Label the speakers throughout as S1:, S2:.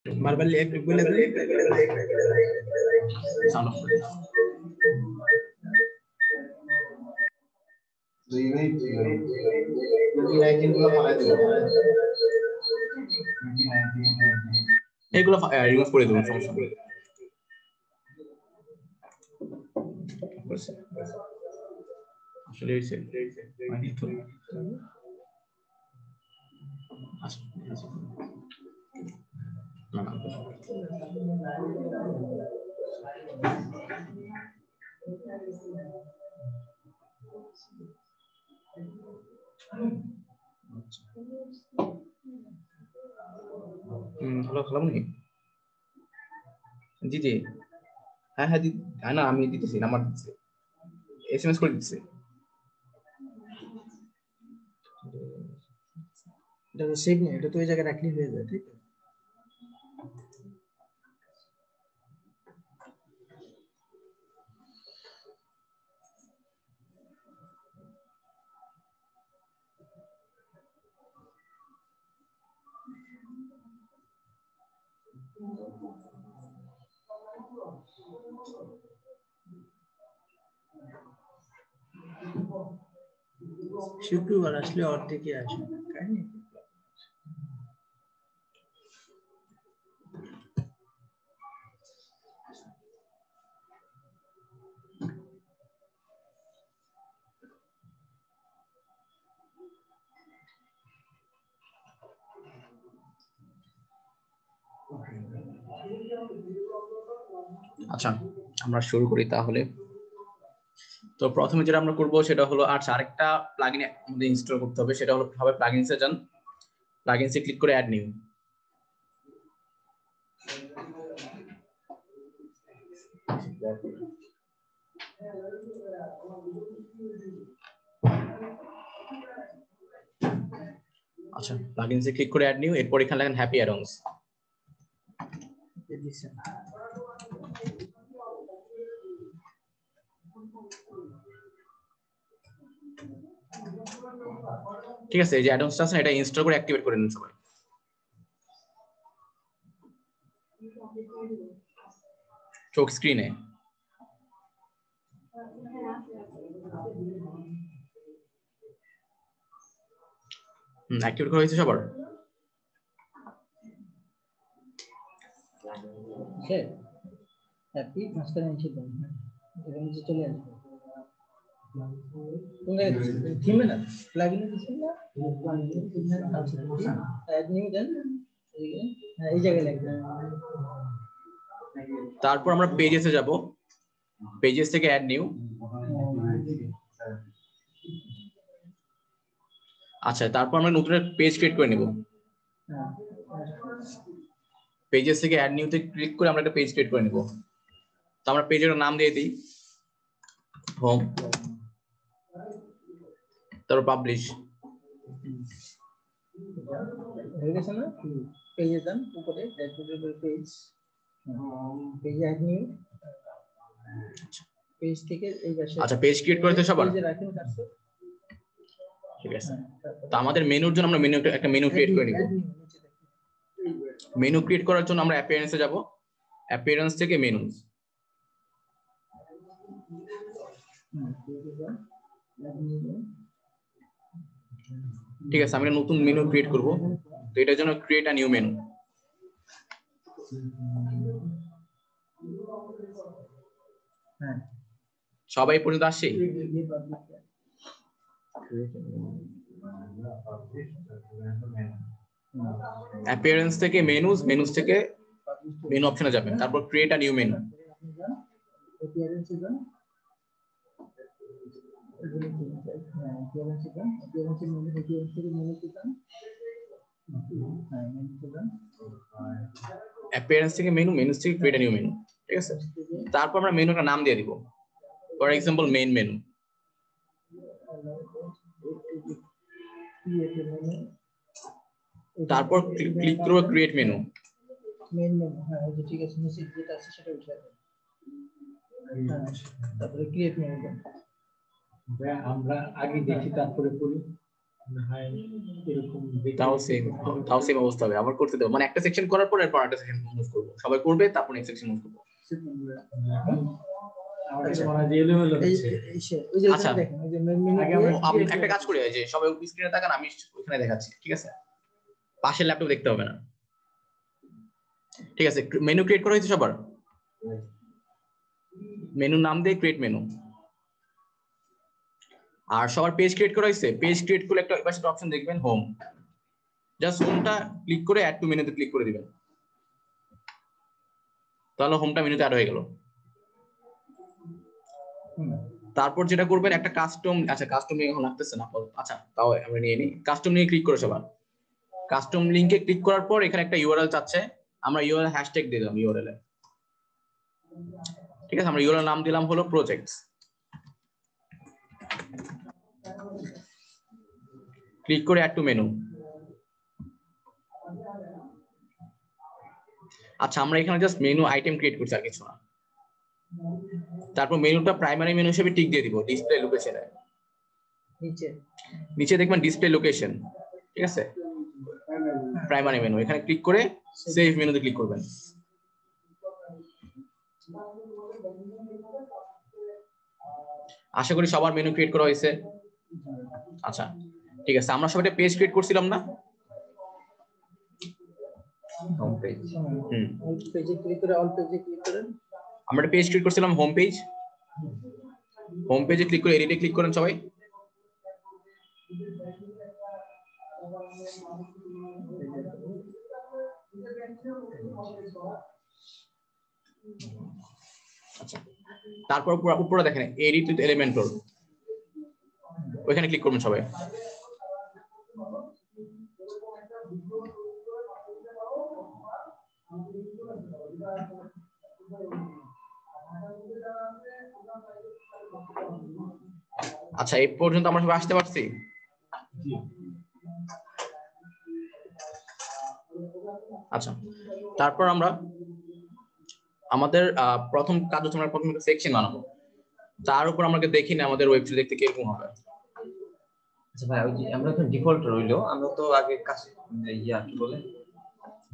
S1: বারবার বলে দেন
S2: sound of করে এগুলো রিমুভ করে দেবো, সমস্যা নেই। আসলে হ্যালো খালামুনি, জি জি, হ্যাঁ হ্যাঁ হ্যাঁ না আমি দিতেছি, নাম্বার দিচ্ছি, SMS করে দিচ্ছি।
S1: এটা তো সেভ নেই, এটা তো ওই জায়গায় রাখলেই হয়ে যায়, ঠিক আছে? শুক্রবার আসলে অর্ধেকই আসে না, তাই না?
S2: আচ্ছা আমরা শুরু করি তাহলে। তো প্রথমে যেটা আমরা করব সেটা হলো, আচ্ছা আরেকটা প্লাগইন আমাদের ইনস্টল করতে হবে, সেটা হলো ভাবে প্লাগইনসে যান, প্লাগইনসে ক্লিক করে অ্যাড নিউ। আচ্ছা প্লাগইনসে ক্লিক করে অ্যাড নিউ, এরপর এখানে লেখেন হ্যাপি অ্যাডন্স। ঠিক আছে, এই যে অ্যাডন্সটা আছে এটা ইনস্টল করে অ্যাক্টিভেট করে নিন সবাই। চোখ স্ক্রিনে অ্যাক্টিভেট করা হয়েছে সবার?
S1: হ্যাঁ, হ্যাপি মাস্টার নিচে দেন, এখানে নিচে চলে আসবে। তুমি থিমে না প্লাগইনে দিছেন না, অ্যাড নিউ দেন, এই জায়গায় লাগবে।
S2: তারপর আমরা পেজেসে যাব, পেজেস থেকে অ্যাড নিউ। আচ্ছা তারপর আমরা নতুন একটা পেজ ক্রিয়েট করে নিব। পেজেস থেকে অ্যাড নিউতে ক্লিক করে আমরা একটা পেজ ক্রিয়েট করে নিব। তো আমরা পেজের নাম দিয়ে দিই হোম, তারপর পাবলিশ।
S1: হয়ে গেছে না? পেজে যান, উপরে ড্যাশবোর্ডের পেজ, পেজে অ্যাড নিউ, পেজ থেকে এই পাশে।
S2: আচ্ছা পেজ ক্রিয়েট করতে সবার
S1: পেজে রাখেন কার্সর।
S2: ঠিক আছে, তো আমাদের মেনুর জন্য আমরা একটা মেনু ক্রিয়েট করে নিব। মেনু ক্রিয়েট করার জন্য আমরা অ্যাপিয়ারেন্সে যাব, অ্যাপিয়ারেন্স থেকে মেনুস। ঠিক আছে, আমি একটা নতুন মেনু ক্রিয়েট করব, তো এটার জন্য ক্রিয়েট আ নিউ মেনু। সবাই পর্যন্ত আসছে? অ্যাপিয়ারেন্স থেকে মেনুস, মেনুস থেকে মেনু অপশনে যাবেন, তারপর create a new menu. Appearance থেকে মেনু, মেনুস থেকে ক্রিয়েট আ নিউ মেনু। ঠিক আছে, তারপর আমরা মেনুটা নাম দিয়ে দিব, ফর এক্সাম্পল মেইন মেনু। তারপর ক্লিক করব ক্রিয়েট মেনু।
S1: মেইন মেনু, হ্যাঁ এই যে ঠিক আছে, নিচে যেটা আছে সেটা উঠে যাবে। তারপরে ক্রিয়েট মেনু দেন। আমরা আগে দেখি তারপরে করি।
S2: তাও সেম অবস্থা হবে, আবার করতে দেবো, মানে একটা সেকশন করার পর এরপর একটা সেকশন মুভ করবো, সবাই করবে তারপর নেক্সট সেকশন মুভ করবো। আচ্ছা একটা কাজ করি, যে সবাই স্ক্রিনে তাকান, আমি ওখানে দেখাচ্ছি, ঠিক আছে? পাশের ল্যাপটপ দেখতে হবে না, ঠিক আছে? মেনু ক্রিয়েট করা হয়েছে সবার? মেনু নাম দিয়ে ক্রিয়েট মেনু। আর সবার পেজ ক্রিয়েট করা হয়েছে? পেজ ক্রিয়েট করলে একটা পাশে অপশন দেখবেন হোম, জাস্ট হোমটা ক্লিক করে অ্যাড টু মেনুতে ক্লিক করে দিবেন, তাহলে হোমটা মেনুতে অ্যাড হয়ে গেল। তারপর যেটা করবেন একটা কাস্টম, আচ্ছা কাস্টম এখন লাগতেছে না, আচ্ছা তাও আমরা নিয়ে নিই। কাস্টম নিয়ে ক্লিক করে সবার, কাস্টম লিংকে ক্লিক করার পর এখানে একটা ইউআরএল চাচ্ছে, আমরা ইউআরএল হ্যাশট্যাগ দিয়ে দিলাম ইউআরএল এ, ঠিক আছে? আমরা ইউআরএল নাম দিলাম হলো প্রজেক্টস, ক্লিক করে অ্যাড টু মেনু। আচ্ছা আমরা এখানে জাস্ট মেনু আইটেম ক্রিয়েট করছি আর কিছু না। তারপর মেনুটা প্রাইমারি মেনু হিসেবে টিক দিয়ে দিব ডিসপ্লে লোকেশনে, নিচে দেখবেন ডিসপ্লে লোকেশন, ঠিক আছে? প্রাইমারি মেনু, এখানে ক্লিক করে সেভ মেনুতে ক্লিক করবেন। আশা করি সবার মেনু ক্রিয়েট করা হয়েছে। আচ্ছা ঠিক আছে, আমরা সবাই একটা পেজ ক্রিয়েট করছিলাম না? হোম পেজ,
S1: হোম পেজে ক্লিক করে অল পেজে ক্লিক করেন।
S2: আমরা একটা পেজ ক্রিয়েট করছিলাম হোম পেজ, হোম পেজে ক্লিক করে এডিটে ক্লিক করেন সবাই। আচ্ছা তারপর উপরে দেখেন এডিট উইথ এলিমেন্টর, ওইখানে ক্লিক করবেন সবাই। আচ্ছা এই পর্যন্ত আমরা সবাই আসতে পারছি? আচ্ছা তারপর আমরা আমাদের প্রথম কাজ হচ্ছে আমরা প্রথমে একটা সেকশন বানাবো, তার উপর আমাকে দেখি না আমাদের ওয়েবসাইট দেখতে কিরকম হবে।
S3: আচ্ছা ভাই, ওই যে আমরা তো ডিফল্ট রইলো, আমরা তো আগে কাজ কি বলে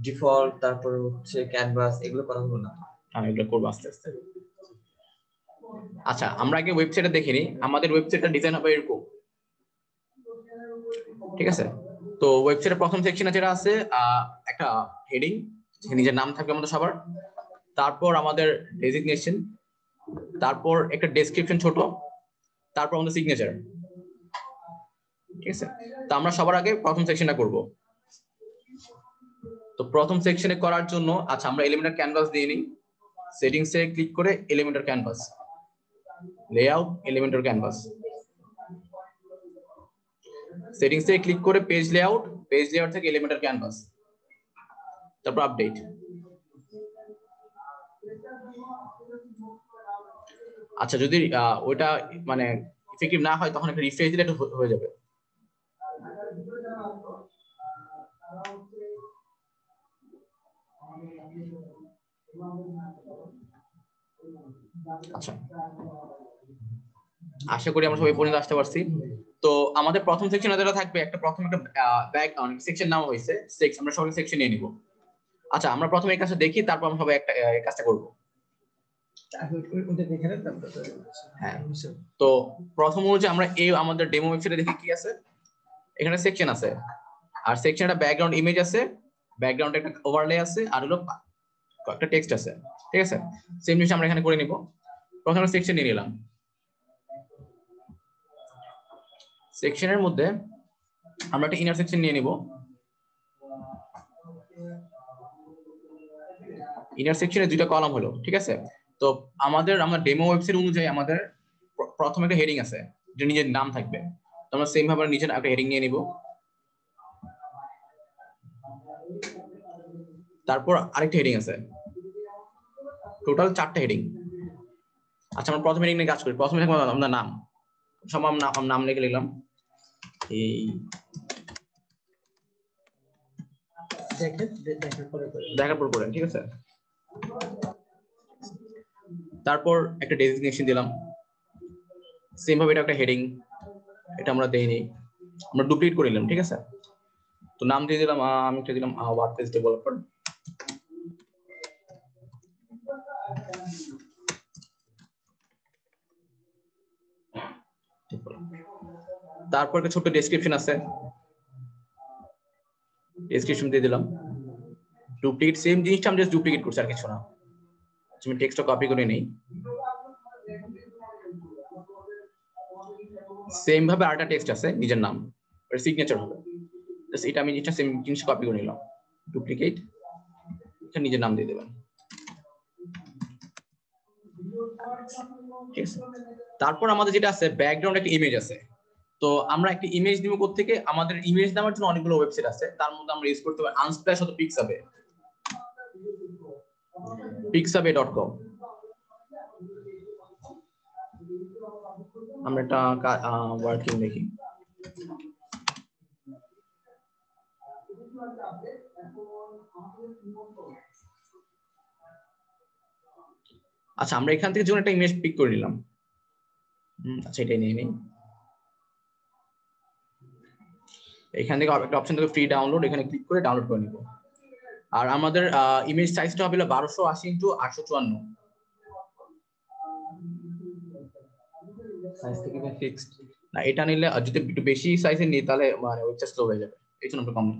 S3: ডিফল্ট, তারপর হচ্ছে ক্যানভাস, এগুলো করা হলো না?
S2: আমি এগুলো করবো আস্তে আস্তে। আচ্ছা আমরা আগে ওয়েবসাইটে দেখিনি, আমাদের ওয়েবসাইটটা ডিজাইন হবে এরকম, ঠিক আছে? তো ওয়েবসাইটের প্রথম সেকশনে যেটা আছে একটা হেডিং, নিজের নাম থাকবে আমাদের সবার, তারপর আমাদের ডেজিগনেশন, তারপর একটা ডেসক্রিপশন ছোট, তারপর আমাদের সিগনেচার, ঠিক আছে? তো আমরা সবার আগে প্রথম সেকশনটা করব। তো প্রথম সেকশনে করার জন্য আচ্ছা আমরা এলিমেন্টার ক্যানভাস দিয়ে নিই, সেটিংসে ক্লিক করে Elementor canvas, layout Elementor canvas, সেটিংসে ক্লিক করে পেজ লেআউট, পেজ লেআউট থেকে এলিমেন্টার ক্যানভাস, তারপর আপডেট। আচ্ছা যদি ওটা মানে ইফেক্টিভ না হয় তখন একটা রিফ্রেশ দিলে এটা হয়ে যাবে। আচ্ছা আশা করি আমরা সবাই পর্যন্ত আসতে পারছি। তো আমাদের প্রথম সেকশনে যেটা থাকবে, একটা প্রথম একটা ব্যাকগ্রাউন্ড সেকশন নাম হয়েছে সেক্স, আমরা সবাই সেকশন নিয়ে নিব। আচ্ছা আমরা প্রথমে এই কাজটা দেখি, তারপর আমরা সবাই একটা এই কাজটা করব। হ্যাঁ তো প্রথম হচ্ছে আমরা এই আমাদের ডেমো ওয়েবসাইটে দেখি কি আছে, এখানে সেকশন আছে, আর সেকশনটা ব্যাকগ্রাউন্ড ইমেজ আছে, ব্যাকগ্রাউন্ডে একটা ওভারলে আছে, আর হলো একটা টেক্সট আছে, ঠিক আছে? সেম জিনিস আমরা এখানে করে নিব। প্রথমে সেকশন নিয়ে নিলাম, সেকশনের মধ্যে আমরা একটা ইনার সেকশন নিয়ে নিব। ইনার সেকশনে দুইটা কলাম হলো, ঠিক আছে? তো আমাদের ডেমো ওয়েবসাইট অনুযায়ী আমাদের প্রথমে একটা হেডিং আছে, যে নিজের নাম থাকবে, তো আমরা সেম ভাবে নিচে একটা হেডিং নিয়ে নিব। তারপর আরেকটা হেডিং আছে, টোটাল 4টা হেডিং। আচ্ছা আমরা প্রথম হেডিং নিয়ে কাজ করি। প্রথমে থাকবে আমাদের নাম, সব নাম লিখে নিলাম, এই দেখার পর করেন, ঠিক আছে? তারপর একটা ডেজিগনেশন দিলাম, সেম ভাবে এটা একটা হেডিং, এটা আমরা দেইনি। আমরা ডুপ্লিকেট করে নিলাম, ঠিক আছে। তো নাম দিয়ে দিলাম, আমি দিয়ে দিলাম ওয়ার্ডপ্রেস ডেভেলপার। তারপর একটা ছোট্ট ডেসক্রিপশন আছে, ডেসক্রিপশন দিয়ে দিলাম। ডুপ্লিকেট সেম জিনিসটা আমি জাস্ট ডুপ্লিকেট করছি, আর কিছু না। আমি টেক্সটটা কপি করে নেই, সেম ভাবে আরেকটা টেক্সট আছে নিজের নাম, এর সিগনেচার হবে। জাস্ট এটা আমি জিনিসটা সেম জিনিস কপি করে নিলাম, ডুপ্লিকেট, এটা নিজের নাম দিয়ে দেবেন, ঠিক আছে। তারপর আমাদের যেটা আছে ব্যাকগ্রাউন্ড একটা ইমেজ আছে। তো আমরা একটা ইমেজ নিব কোত্থেকে, আমাদের ইমেজ নেওয়ার জন্য অনেকগুলো ওয়েবসাইট আছে, তার মধ্যে আমরা ইউজ করতে পারি আনস্প্ল্যাশ অথবা পিক্সাবে, pixabay.com। আমরা এটা ওয়ার্কিং দেখি। আচ্ছা, আমরা এখান থেকে যেকোনো একটা ইমেজ পিক করে নিলাম। আচ্ছা, এটাই নিয়ে নিই। এখান থেকে একটা অপশন থেকে ফ্রি ডাউনলোড, এখানে ক্লিক করে ডাউনলোড করে নিব। আর আমাদের ইমেজ সাইজটা হবে 1280x854।
S3: সাইজ থেকে ফিক্সড
S2: না, এটা নিলে যদি একটু বেশি সাইজের নিই তাহলে মানে ওয়েবসাইট স্লো হয়ে যাবে, এই জন্য আমরা কম নিই।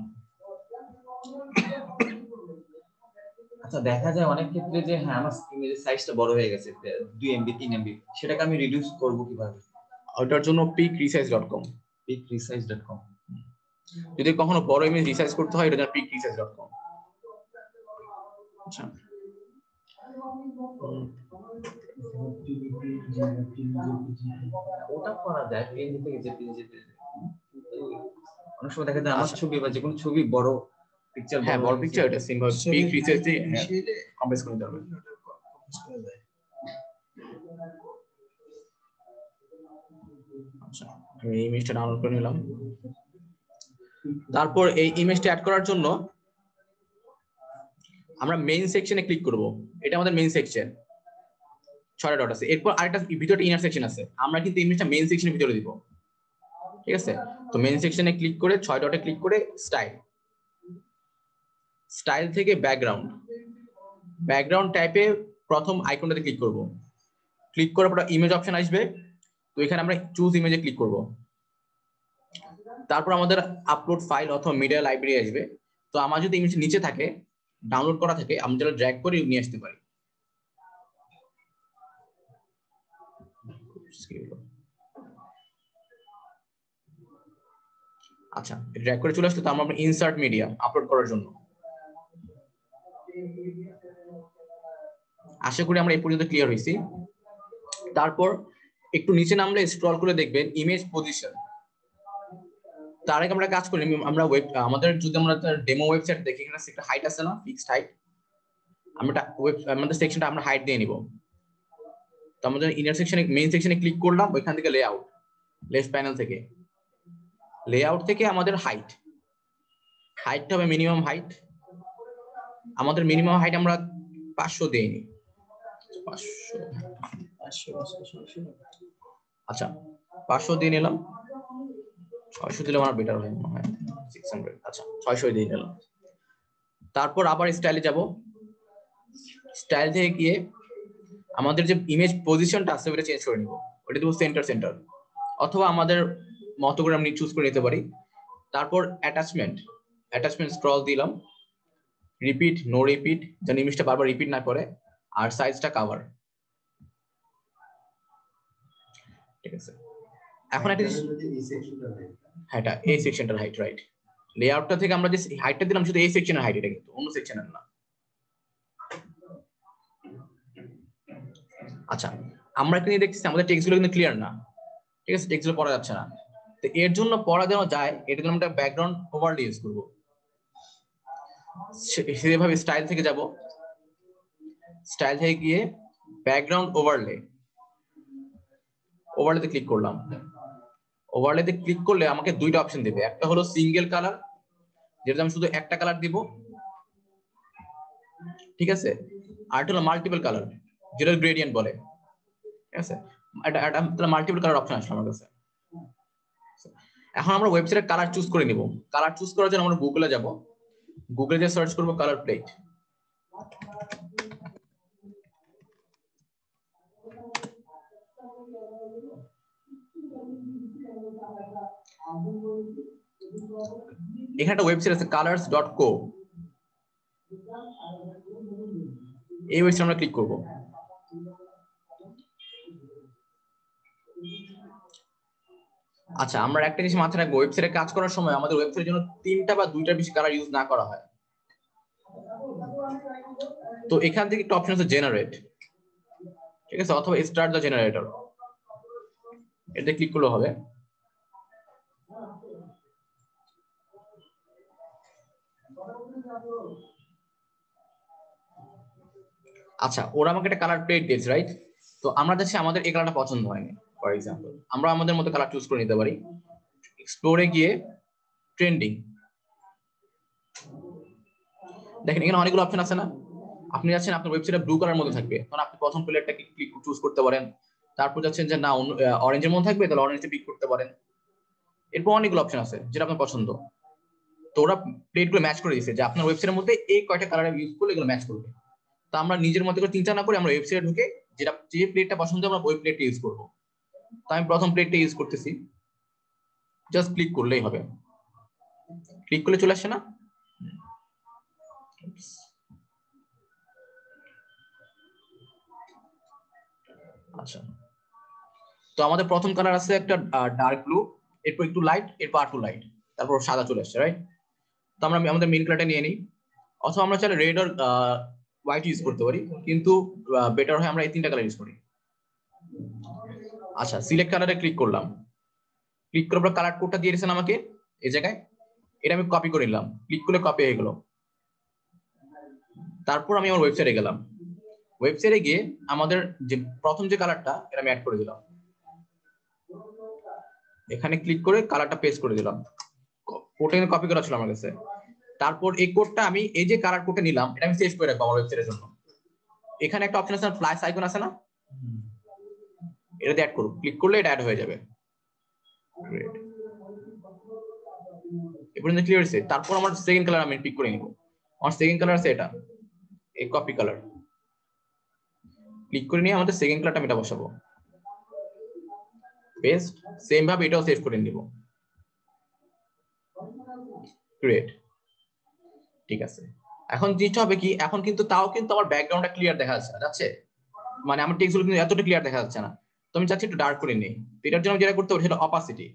S3: আচ্ছা, দেখা যায় অনেক ক্ষেত্রে যে হ্যাঁ আমার ইমেজের সাইজটা বড় হয়ে গেছে 2 MB 3 MB, সেটাকে আমি রিডিউস করব কিভাবে?
S2: ওটার জন্য picresize.com।
S3: picresize.com।
S2: যদি কখনো বড় ইমেজ রিসাইজ করতে হয়, এটা জন্য picresize.com। আচ্ছা,
S3: ওটা করা যায় পিএনজি থেকে জেপিজি। অনেক সময় দেখা যায় আমার ছবি বা যে কোনো ছবি বড় পিকচার,
S2: হ্যাঁ বড় পিকচার, এটা সিম্বল picresize দিয়ে কম্প্রেস করে দিতে হবে। আচ্ছা, আমি এই ইমেজটা ডাউনলোড করে নিলাম। তারপর এই ইমেজটা অ্যাড করার জন্য আমরা মেইন সেকশনে ক্লিক করব। এটা আমাদের মেইন সেকশন, 6টা ডট আছে। এরপর আরেকটা ভিতরে ইনার সেকশন আছে, আমরা কিন্তু ইমেজটা মেইন সেকশনের ভিতরে দিব, ঠিক আছে। তো মেইন সেকশনে ক্লিক করে 6 ডটে ক্লিক করে স্টাইল, স্টাইল থেকে ব্যাকগ্রাউন্ড, ব্যাকগ্রাউন্ড টাইপে প্রথম আইকনটাতে ক্লিক করব। ক্লিক করার পর ইমেজ অপশন আসবে, তো এখানে আমরা চুজ ইমেজে ক্লিক করব। তারপর আমাদের আপলোড ফাইল অথবা মিডিয়া লাইব্রেরি আসবে। তো আমার যদি ইমেজ নিচে থাকে, ডাউনলোড করা থাকে, আমি যেটা ড্র্যাগ করে নিয়ে আসতে পারি। আচ্ছা, ড্র্যাগ করে চলে আসলে তো আমরা ইনসার্ট মিডিয়া আপলোড করার জন্য। আশা করি আমরা এই পর্যন্ত ক্লিয়ার হয়েছি। তারপর একটু নিচে নামলে স্ক্রল করে দেখবেন ইমেজ পজিশন। তার আগে আমরা কাজ করি, আমরা আমাদের যদি আমরা ডেমো ওয়েবসাইট দেখি, এখানে একটা হাইট আছে না, ফিক্সড হাইট, আমরা আমাদের সেকশনটা আমরা হাইট দিয়ে নিব। তো আমাদের ইনার সেকশনে মেইন সেকশনে ক্লিক করলাম, ওইখান থেকে লেআউট, লেফট প্যানেল থেকে লেআউট থেকে আমাদের হাইটটা হবে মিনিমাম হাইট। আমাদের মিনিমাম হাইট আমরা 500 দিয়ে নিই, 500। আচ্ছা, 500 দিয়ে নিলাম। 600 দিলে আমার বেটার হয় মনে হয়, 600। আচ্ছা, 600 দিয়ে নিলাম। তারপর আবার স্টাইলে যাব। স্টাইল থেকে গিয়ে আমাদের যে ইমেজ পজিশনটা আছে ওটা চেঞ্জ করে নিব, ওটা দেবো সেন্টার, অথবা আমাদের মতো করে আমি চুজ করে নিতে পারি। তারপর অ্যাটাচমেন্ট স্ক্রল দিলাম, রিপিট, নো রিপিট, যেন ইমেজটা বারবার রিপিট না করে, আর সাইজটা কভার, ঠিক আছে। এখন একটা হ্যাঁ, এটা এই সেকশনটার হাইট, রাইট। লেআউটটা থেকে আমরা যে হাইটটা দিলাম শুধু এই সেকশনের হাইট, এটা কিন্তু অন্য সেকশনের না। আচ্ছা, আমরা এখানে দেখতেছি আমাদের টেক্সটগুলো কিন্তু ক্লিয়ার না, ঠিক আছে, টেক্সটগুলো পড়া যাচ্ছে না। তো এর জন্য পড়া দেওয়া যায়, এটার জন্য আমরা ব্যাকগ্রাউন্ড ওভারলে ইউজ করব। সেভাবে স্টাইল থেকে যাব, স্টাইল থেকে গিয়ে ব্যাকগ্রাউন্ড ওভারলেতে ক্লিক করলাম। ওভারলেতে ক্লিক করলে আমাকে দুইটা অপশন দেবে, একটা হলো সিঙ্গেল কালার, যেটা আমি শুধু একটা কালার দিব, ঠিক আছে, আর একটা হলো মাল্টিপল কালার, যেটা গ্রেডিয়েন্ট বলে, ঠিক আছে। এটা মাল্টিপল কালার অপশন আসলো আমার কাছে। এখন আমরা ওয়েবসাইটে কালার চুজ করে নিব। কালার চুজ করার জন্য আমরা গুগলে যাব, গুগলে যে সার্চ করব কালার প্লেট। এখানে একটা ওয়েবসাইট আছে colors.co, এই ওয়েবসাইটে আমরা ক্লিক করব। আচ্ছা, আমরা একটা জিনিস মাথায় রাখবো, ওয়েবসাইটে কাজ করার সময় আমাদের ওয়েবসাইটের জন্য 3টা বা 2টার বেশি কালার ইউজ না করা হয়। তো এখান থেকে একটা অপশন আছে জেনারেট, ঠিক আছে, অথবা স্টার্ট দ্য জেনারেটর, এটাতে ক্লিক করলে হবে। আচ্ছা, ওরা আমাকে একটা কালার প্লেট দিয়েছে, রাইট? তো আমরা যাচ্ছি আমাদের এই কালারটা পছন্দ হয়নি, ফর এক্সাম্পল আমরা আমাদের মতো কালার চুজ করে নিতে পারি। এক্সপ্লোরে গিয়ে ট্রেন্ডিং, দেখেন এখানে অনেকগুলো অপশন আছে না। আপনি যাচ্ছেন আপনার ওয়েবসাইটে ব্লু কালার মধ্যে থাকবে, তখন আপনি প্রথম প্লেটটাকে ক্লিক চুজ করতে পারেন। তারপর যাচ্ছেন যে না অরেঞ্জের মধ্যে থাকবে, তাহলে অরেঞ্জে ক্লিক করতে পারেন। এরপর অনেকগুলো অপশন আছে যেটা আপনার পছন্দ। তো ওরা প্লেটগুলো ম্যাচ করে দিয়েছে যে আপনার ওয়েবসাইটের মধ্যে এই কয়টা কালার ইউজ করলে এগুলো ম্যাচ করবে। তো আমরা নিজের মতো করে চিন্তা না করে আমরা ওয়েবসাইটে ঢুকে যেটা যে প্লেটটা পছন্দ আমরা ওই প্লেটটা ইউজ করব। তো আমি প্রথম প্লেটটা ইউজ করতেছি, জাস্ট ক্লিক করলেই হবে। ক্লিক করলে চলে আসে না? আচ্ছা, তো আমাদের প্রথম কালার আছে একটা ডার্ক ব্লু, এরপর একটু লাইট, এরপর একটু লাইট, তারপর সাদা চলে আসছে, রাইট? তো আমরা আমাদের মেইন কালারটা নিয়ে নিই, অথবা আমরা চাইলে রেড আর হোয়াইট ইউজ করতে পারি, কিন্তু বেটার হয় আমরা এই 3টা কালার ইউজ করি। আচ্ছা, সিলেক্ট কালারে ক্লিক করলাম, ক্লিক করার পর কালার কোডটা দিয়ে দিয়েছেন আমাকে এই জায়গায়, এটা আমি কপি করে নিলাম, ক্লিক করলে কপি হয়ে গেল। তারপর আমি আমার ওয়েবসাইটে গেলাম, ওয়েবসাইটে গিয়ে আমাদের যে প্রথম যে কালারটা এটা আমি অ্যাড করে দিলাম, এখানে ক্লিক করে কালারটা পেস্ট করে দিলাম, কোডটা কপি করা ছিল আমার কাছে। তারপর এই কোডটা আমি এই যে কালার কোডটা নিলাম এটা আমি সেভ করে রাখবো আমার ওয়েবসাইটের জন্য। এখানে একটা অপশন আছে প্লাস আইকন আছে না, এটাতে অ্যাড করব, ক্লিক করলে এটা অ্যাড হয়ে যাবে। এরপর ক্লিয়ার হয়েছে। তারপর আমার সেকেন্ড কালার আমি পিক করে নিব, আমার সেকেন্ড কালার আছে এটা, এই কপি কালার, ক্লিক করে নিয়ে আমাদের সেকেন্ড কালারটা আমি এটা বসাবো, পেস্ট, সেম ভাবে এটাও সেভ করে নিব, গ্রেট, ঠিক আছে। এখন জিনিসটা হবে কি, এখন কিন্তু তাও কিন্তু আমার ব্যাকগ্রাউন্ডটা ক্লিয়ার দেখা যাচ্ছে না, যাচ্ছে মানে আমার টেক্সটগুলো কিন্তু এতটা ক্লিয়ার দেখা যাচ্ছে না। তো আমি চাচ্ছি একটু ডার্ক করে নিই, এটার জন্য যেটা করতে হবে সেটা অপাসিটি,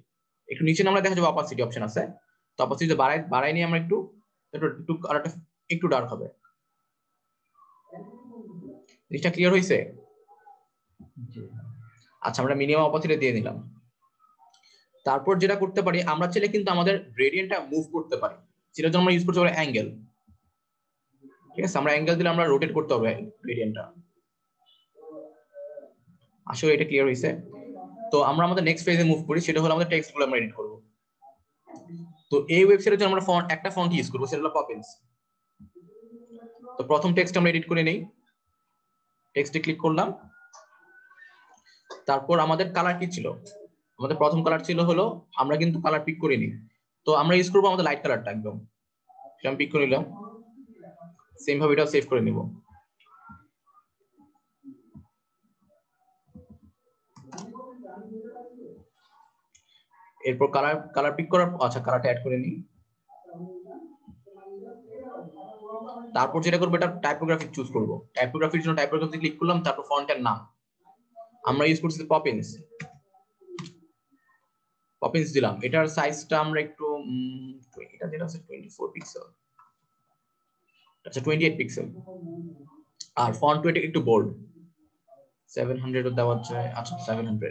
S2: একটু নিচে নামলে দেখা যাবে অপাসিটি অপশন আছে, তো অপাসিটি বাড়াই নিয়ে আমরা একটু একটু কালারটা একটু ডার্ক হবে। জিনিসটা ক্লিয়ার হয়েছে? আচ্ছা, আমরা মিনিমাম অপাসিটি দিয়ে নিলাম। তারপর যেটা করতে পারি, আমরা চাইলে কিন্তু আমাদের গ্রেডিয়েন্টটা মুভ করতে পারি, সেটার জন্য আমরা ইউজ করতে পারি অ্যাঙ্গেল, ঠিক আছে। আমরা অ্যাঙ্গেল দিলে আমরা রোটেট করতে হবে গ্রেডিয়েন্টটা। আসলে এটা ক্লিয়ার হয়েছে? তো আমরা আমাদের নেক্সট পেজে মুভ করি, সেটা হলো আমাদের টেক্সটগুলো আমরা এডিট করব। তো এই ওয়েবসাইটের জন্য আমরা একটা ফন্ট ইউজ করব, সেটা হলো পপিন্স। তো প্রথম টেক্সট আমরা এডিট করে নেই, টেক্সটে ক্লিক করলাম। তারপর আমাদের কালার কি ছিল, আমাদের প্রথম কালার ছিল হলো, আমরা কিন্তু কালার পিক করিনি, তো আমরা ইউজ করবো আমাদের লাইট কালারটা একদম, সেটা আমি পিক করে নিলাম, সেম ভাবে এটাও সেভ করে নিব। এরপর কালার পিক করার, আচ্ছা কালারটা অ্যাড করে নিই। তারপর যেটা করবো, এটা টাইপোগ্রাফি চুজ করব, টাইপোগ্রাফির জন্য টাইপোগ্রাফি ক্লিক করলাম, তারপর ফন্টের নাম আমরা ইউজ করছি পপিন্স, পপিন্স দিলাম। এটার সাইজটা আমরা একটু এটা যেটা আছে 24 পিক্সেল, আচ্ছা 28 পিক্সেল, আর ফন্ট ওয়েট একটু বোল্ড 700 দেওয়া যায়, আচ্ছা 700।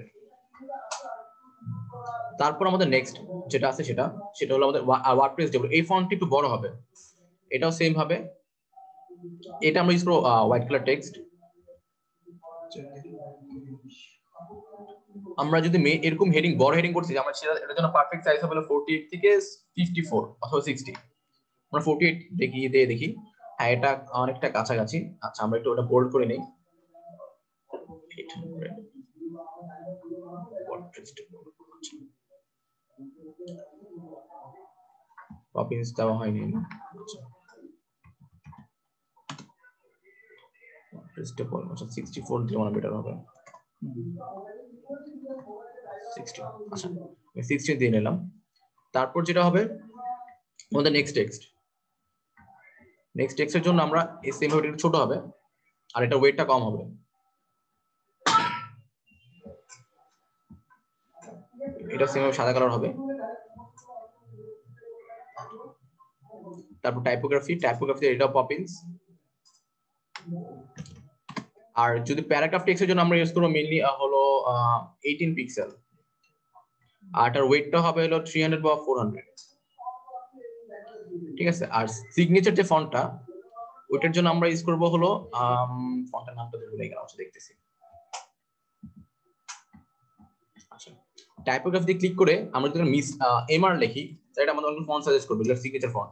S2: তারপর আমাদের নেক্সট যেটা আছে সেটা হলো আমাদের ওয়ার্ডপ্রেস ডেভেলপ, এই ফন্টটি একটু বড় হবে, এটাও সেম ভাবে, এটা আমরা ইউজ করব হোয়াইট কালার টেক্সট। আমরা যদি এরকম হেডিং বড় হেডিং করছি, আমরা সেটা এটার জন্য পারফেক্ট সাইজ হবে 48 থেকে 54 অথবা 60, আমরা 48 দেখি, হ্যাঁ এটা অনেকটা কাছাকাছি। আচ্ছা, আমরা একটু ওটা বোল্ড করে নেই, পপিন্স দেওয়া হয়নি না। আচ্ছা স্টেপল আচ্ছা 64 দিলে মনে বেটার হবে 60 আচ্ছা 60 দিয়ে নিলাম। তারপর যেটা হবে আমাদের নেক্সট টেক্সটের জন্য আমরা এই সেম ভাবে একটু ছোট হবে আর এটা ওয়েটটা কম হবে। এটা সেম ভাবে সাদা কালার হবে। তারপর টাইপোগ্রাফি এটা পপিন্স। আর যদি প্যারাগ্রাফ টেক্সটের জন্য আমরা ইউজ করব মেইনলি হলো 18 পিক্সেল আর এটার ওয়েটটা হবে হলো 300 বা 400 ঠিক আছে। আর সিগনেচার যে ফন্টটা ওইটার জন্য আমরা ইউজ করব হলো ফন্টের নামটা ভুলে গেলাম দেখতেছি। আচ্ছা টাইপোগ্রাফি দিয়ে ক্লিক করে আমরা যদি মিস এমআর লিখি এটা আমাদের ফন্ট সাজেস্ট করবে এটা সিগনেচার ফন্ট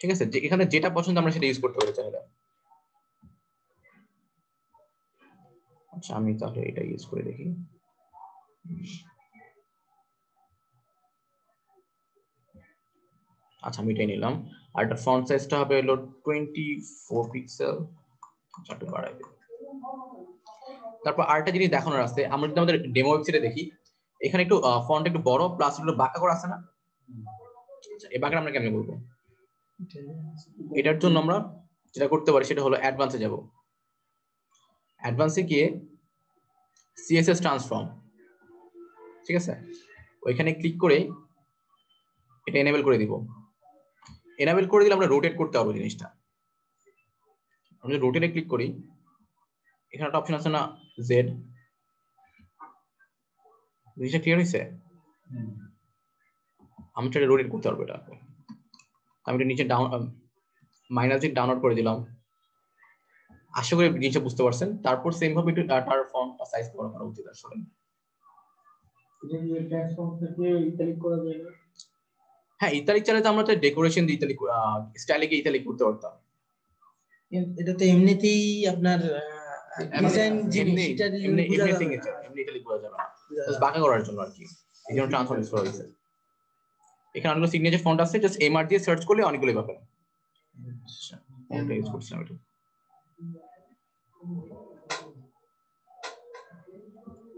S2: ঠিক আছে। যে এখানে যেটা পছন্দ আমরা সেটা ইউজ করতে পারি চাইলে। আচ্ছা আমি তাহলে এটা ইউজ করে দেখি। আচ্ছা আমি এটাই নিলাম আর এটা ফন্ট সাইজটা হবে হলো 24 পিক্সেল। আচ্ছা একটু বাড়াই দিই। তারপর আরেকটা জিনিস দেখানোর আছে আমরা যদি আমাদের ডেমো ওয়েবসাইটে দেখি এখানে একটু ফন্ট একটু বড় প্লাস একটু বাঁকা করে আছে না। আচ্ছা এই বাঁকা আমরা কেমনে বলবো এটার জন্য আমরা যেটা করতে পারি সেটা হলো অ্যাডভান্সে যাব। অ্যাডভান্সে গিয়ে সিএসএস ট্রান্সফর্ম ঠিক আছে ওইখানে ক্লিক করে এটা এনেবল করে দিব। এনেবল করে দিলে আমরা রোটেট করতে পারবো জিনিসটা। আমরা যদি রোটেটে ক্লিক করি এখানে একটা অপশন আছে না জেড জিনিসটা ক্লিয়ার হয়েছে। আমি সেটা রোটেট করতে পারবো এটা। আমি এটা নিচে মাইনাস ডাউনলোড করে দিলাম। আশা করি জিনিসটা বুঝতে পারছেন। তারপর সেম ভাবে একটু তার ফন্ট সাইজ বড় করা উচিত আসলে। হ্যাঁ ইতালিক চাইলে তো আমরা তো ডেকোরেশন দিয়ে ইতালিক স্টাইলে গিয়ে ইতালিক করতে পারতাম।
S1: এটা তো এমনিতেই আপনার ডিজাইন জিনিস এটা
S2: এমনি
S1: বোঝা যাবে
S2: সিগনেচার এমনি ইতালিক বোঝা যাবে না জাস্ট বাঁকা করার জন্য আর কি এই জন্য ট্রান্সফর্ম ইউজ করা হয়েছে। এখানে অনেকগুলো সিগনেচার ফন্ট আছে জাস্ট এমআর দিয়ে সার্চ করলে অনেকগুলো পাবেন। আচ্ছা ফন্টটা ইউজ করছিলাম এটা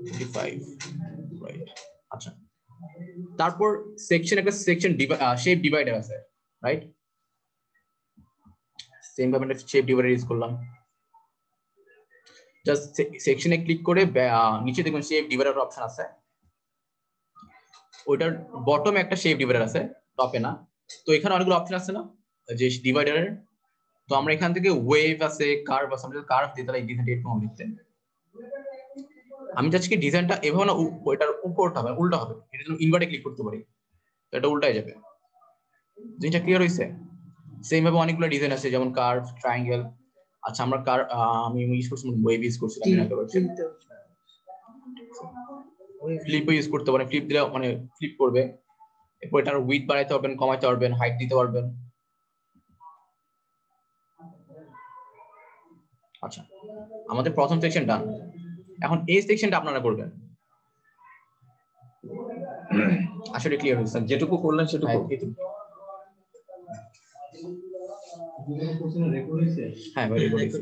S2: 55 রাইট। আচ্ছা তারপর সেকশন একটা সেকশন শেপ ডিভাইডার আছে রাইট। সেম ভাবে একটা শেপ ডিভাইডার ইউজ করলাম। জাস্ট সেকশনে ক্লিক করে নিচে দেখুন শেপ ডিভাইডার অপশন আছে ওইটার বটমে একটা শেপ ডিভাইডার আছে টপে না। তো এখানে অনেকগুলো অপশন আছে না যে ডিভাইডারের। তো আমরা এখান থেকে ওয়েভ আছে কার্ভ আছে আমরা কার্ভ দিই তাহলে এই ডিজাইনটা এরকম লিখতে আমি চাচ্ছি কি ডিজাইনটা এভাবে না ওইটার উপরটা হবে উল্টা হবে এটার জন্য ইনভার্টে ক্লিক করতে পারি তো এটা উল্টায় যাবে। জিনিসটা ক্লিয়ার হইছে। সেম ভাবে অনেকগুলো ডিজাইন আছে যেমন কার্ভ ট্রায়াঙ্গেল। আচ্ছা আমরা আমি ইউজ করছিলাম ওয়েভ ইউজ করছিলাম ফ্লিপ ইউজ করতে পারেন। ফ্লিপ দিলে মানে ফ্লিপ করবে। এরপর এটার উইডথ বাড়াইতে পারবেন কমাইতে পারবেন হাইট দিতে পারবেন। আচ্ছা আমাদের প্রথম সেকশন ডান। এখন এই সেকশনটা আপনারা করবেন। আসলে ক্লিয়ার হয়েছে
S3: যেটুকু করলেন সেটুকু
S2: হ্যাঁ রেকর্ড হয়েছে।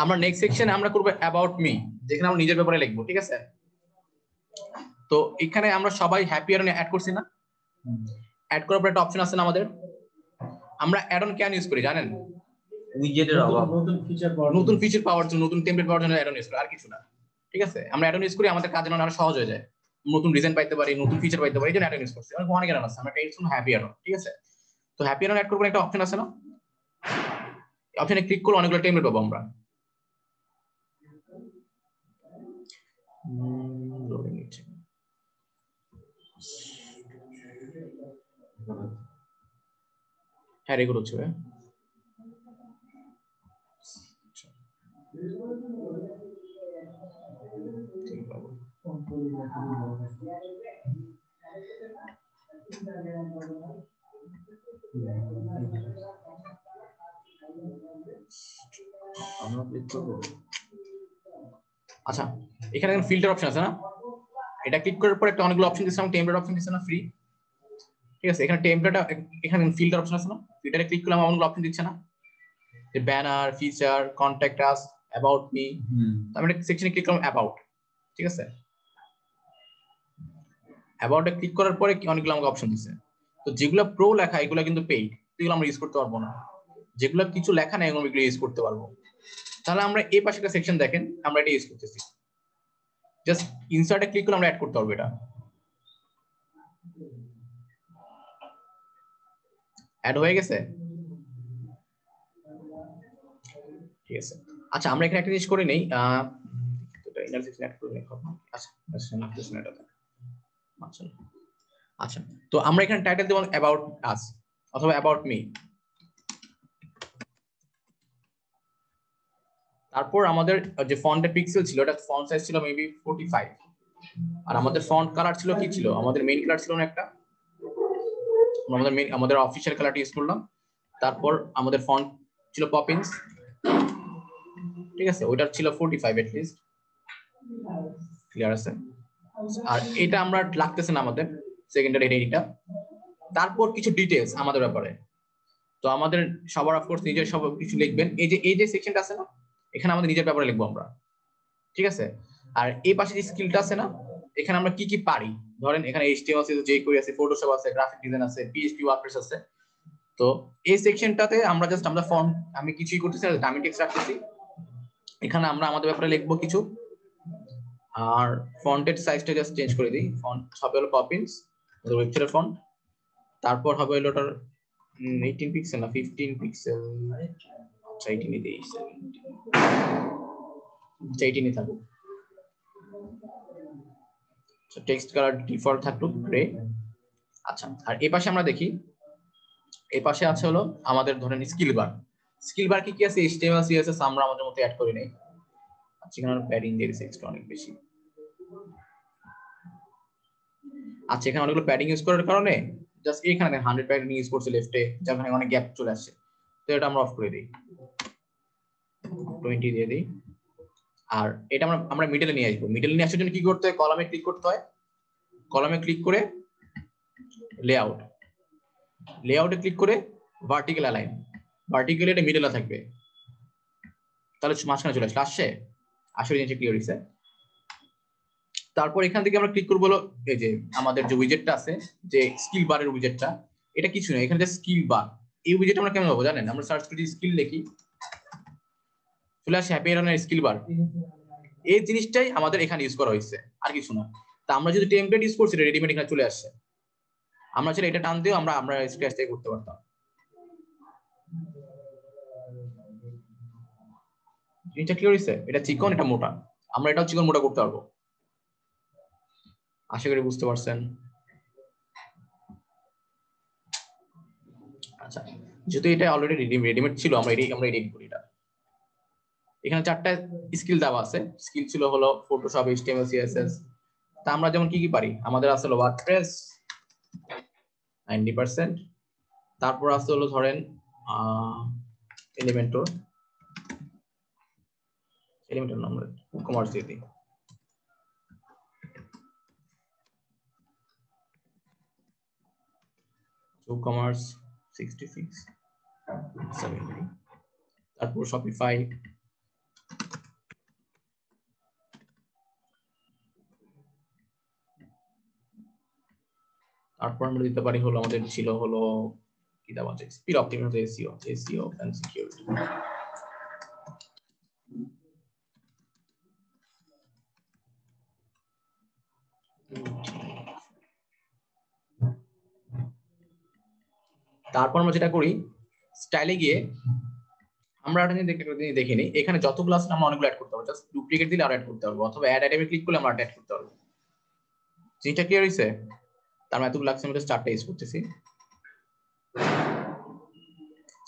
S2: আমরা নেক্সট সেকশনে আমরা করব অ্যাবাউট মি, যেখানে আমরা নিজের ব্যাপারে লিখবো, ঠিক আছে? তো এখানে আমরা সবাই হ্যাপি অ্যাড অ্যাড করছি না? অ্যাড করার পর একটা অপশন আছে না আমাদের, আমরা অ্যাড অন কেন ইউজ করি জানেন?
S3: উইজেটের অভাব,
S2: নতুন ফিচার পাওয়ার জন্য, নতুন টেমপ্লেট পাওয়ার জন্য অ্যাড অন ইউজ করি, আর কিছু না। ঠিক আছে, আমরা অ্যাড অন ইউজ করি আমাদের কাজের জন্য আরো সহজ হয়ে যায়, নতুন ডিজাইন পাইতে পারি, নতুন ফিচার পাইতে পারি, এই জন্য অ্যাড অন ইউজ করছি। আমরা অনেক অ্যাড অন আছে, আমরা একটা হ্যাপি অ্যাড অন, ঠিক আছে? তো হ্যাপি অ্যাড অন অ্যাড করব একটা অপশন আছে না, অপশনে ক্লিক করলে অনেকগুলো টেমপ্লেট পাবো আমরা। হ্যাঁ রেকর্ড হচ্ছে ভাই। আচ্ছা, এখানে ফিল্টার অপশন আছে না, এটা ক্লিক করার পর একটা অনেকগুলো অপশন দিচ্ছে, টেমপ্লেট অপশন দিচ্ছে না ফ্রি, ঠিক আছে? এখানে টেমপ্লেট, এখানে ফিল্টার অপশন আছে না, ফিল্টারে ক্লিক করলে আমার অনেকগুলো অপশন দিচ্ছে না, যে banner, feature, contact us, about me. আমি একটা সেকশনে ক্লিক করলাম অ্যাবাউট, ঠিক আছে? অ্যাবাউটে ক্লিক করার পরে অনেকগুলো আমাকে অপশন দিচ্ছে। তো যেগুলো প্রো লেখা এগুলো কিন্তু পেইড, এগুলো আমরা ইউজ করতে পারবো না। যেগুলো কিছু লেখা নেই এগুলো ইউজ করতে পারবো। তাহলে আমরা এই পাশে একটা সেকশন দেখেন, আমরা এটা ইউজ করতেছি, জাস্ট ইনসার্টে ক্লিক করে আমরা অ্যাড করতে পারবো এটা। অ্যাড হয়ে গেছে, ঠিক আছে? আচ্ছা, আমরা এখানে একটা জিনিস করে নেই, ইনার সেকশন অ্যাড করে নেই। আচ্ছা, তো আমরা এখানে টাইটেল দেব অ্যাবাউট আস অথবা অ্যাবাউট মি। তারপর আমাদের যে ফন্টের পিক্সেল ছিল, এটা ফন্ট সাইজ ছিল মেবি 45, আর আমাদের ফন্ট কালার ছিল কি ছিল, আমাদের মেইন কালার ছিল না একটা, আমাদের অফিশিয়াল কালারটা ইউজ করলাম। তারপর আমাদের ফন্ট ছিল পপিন্স, ঠিক আছে? ওইটা ছিল 45 এট লিস্ট, ক্লিয়ার আছে? আর এটা আমরা লাগতেছে না আমাদের সেকেন্ডারি এইটা। তারপর কিছু ডিটেইলস আমাদের ব্যাপারে, তো আমাদের সবার অফকোর্স নিজের সব কিছু লিখবেন। এই যে সেকশনটা আছে না, এখানে আমাদের নিজের ব্যাপারে লিখবো আমরা, ঠিক আছে? আর এই পাশে যে স্কিলটা আছে না, এখানে আমরা কি কি পারি, ধরেন এখানে HTML আছে, jQuery আছে, ফটোশপ আছে, গ্রাফিক ডিজাইন আছে, PHP ওয়ার্ডপ্রেস আছে। তো এই সেকশনটাতে আমরা জাস্ট আমরা ফন্ট, আমি কিছুই করতেছি না, ডামি টেক্সট রাখতেছি। এখানে আমরা আমাদের ব্যাপারে লিখবো কিছু, আর ফন্টের সাইজটা জাস্ট চেঞ্জ করে দিই। ফন্ট হবে হলো পপিন্স, ওয়েবসাইটের ফন্ট। তারপর হবে হলো ওটার 18 পিক্সেল না 15 পিক্সেল, আচ্ছা 18 দিই, 18 থাকুক। টেক্সট কালার ডিফল্ট থাকলো গ্রে। আচ্ছা, আর এই পাশে আমরা দেখি, এই পাশে আছে হলো আমাদের ধরেন স্কিল বার। স্কিল বার কি আছে, HTML CSS আমরা আমাদের মতো অ্যাড করি নাই। আচ্ছা, এখানে প্যাডিং দিয়ে দিয়েছি এক্সট্রা অনেক বেশি। আচ্ছা, এখানে অনেকগুলো প্যাডিং ইউজ করার কারণে জাস্ট এখানে 100 প্যাডিং ইউজ করছে লেফটে, যেখানে অনেক গ্যাপ চলে আসছে, তো এটা আমরা অফ করে দিই, 20 দিয়ে দিই। আর এটা আমরা মিডলে নিয়ে আসবো। মিডলে নিয়ে আসার জন্য কি করতে হয়, কলামে ক্লিক করতে হয়, কলামে ক্লিক করে লেআউট, লেআউটে ক্লিক করে ভার্টিক্যাল অ্যালাইন, ভার্টিক্যালি এটা মিডলে থাকবে, তাহলে মাঝখানে চলে আসছে। আসলে জিনিসটা ক্লিয়ার হইছে। তারপর এখান থেকে আমরা ক্লিক করবো হলো এই যে আমাদের যে উইজেটটা আছে, যে স্কিল বারের উইজেটটা, এটা কিছু না, এখানে যে স্কিল বার, এই উইজেট আমরা কেমন পাবো জানেন? আমরা সার্চ করি স্কিল লিখি, চলে আসে হ্যাপি অ্যারনের স্কিল বার। এই জিনিসটাই আমাদের এখানে ইউজ করা হয়েছে, আর কিছু না। তা আমরা যদি টেমপ্লেট ইউজ করছি, রেডিমেড এখানে চলে আসছে, আমরা চাইলে এটা টান দিয়েও আমরা স্ক্র্যাচ থেকে করতে পারতাম। জিনিসটা ক্লিয়ার হয়েছে? এটা চিকন, এটা মোটা, আমরা এটাও চিকন মোটা করতে পারবো। আশা করি বুঝতে পারছেন। আচ্ছা, যেহেতু এটা অলরেডি রেডিমেড ছিল, আমরা এডিট করি এটা। এখানে 4টা স্কিল দেওয়া আছে। স্কিল ছিল হলো ফটোশপ, HTML CSS। তা আমরা যেমন কি কি পারি, আমাদের আছে হলো ওয়ার্ডপ্রেস 90%, তারপর আছে হলো ধরেন এলিমেন্টর আমরা কমার্স দিয়ে দিই, কমার্স 66 70, তারপর শপিফাই তারপর আমরা দিতে পারি হলো আমাদের ছিল হলো কি দেওয়া আছে speed optimise SEO and security. তারপর আমরা যেটা করি স্টাইলে গিয়ে আমরা এটা নিয়ে দেখে নিই এখানে যতগুলো আছে আমরা অনেকগুলো অ্যাড করতে পারবো, জাস্ট ডুপ্লিকেট দিলে আর অ্যাড করতে পারবো, অথবা অ্যাড আইটেমে ক্লিক করলে আমরা অ্যাড করতে পারবো। যেটা ক্লিয়ার হইছে? তার মানে এতগুলো লাগছে, আমরা স্টার্টটা ইউজ করতেছি।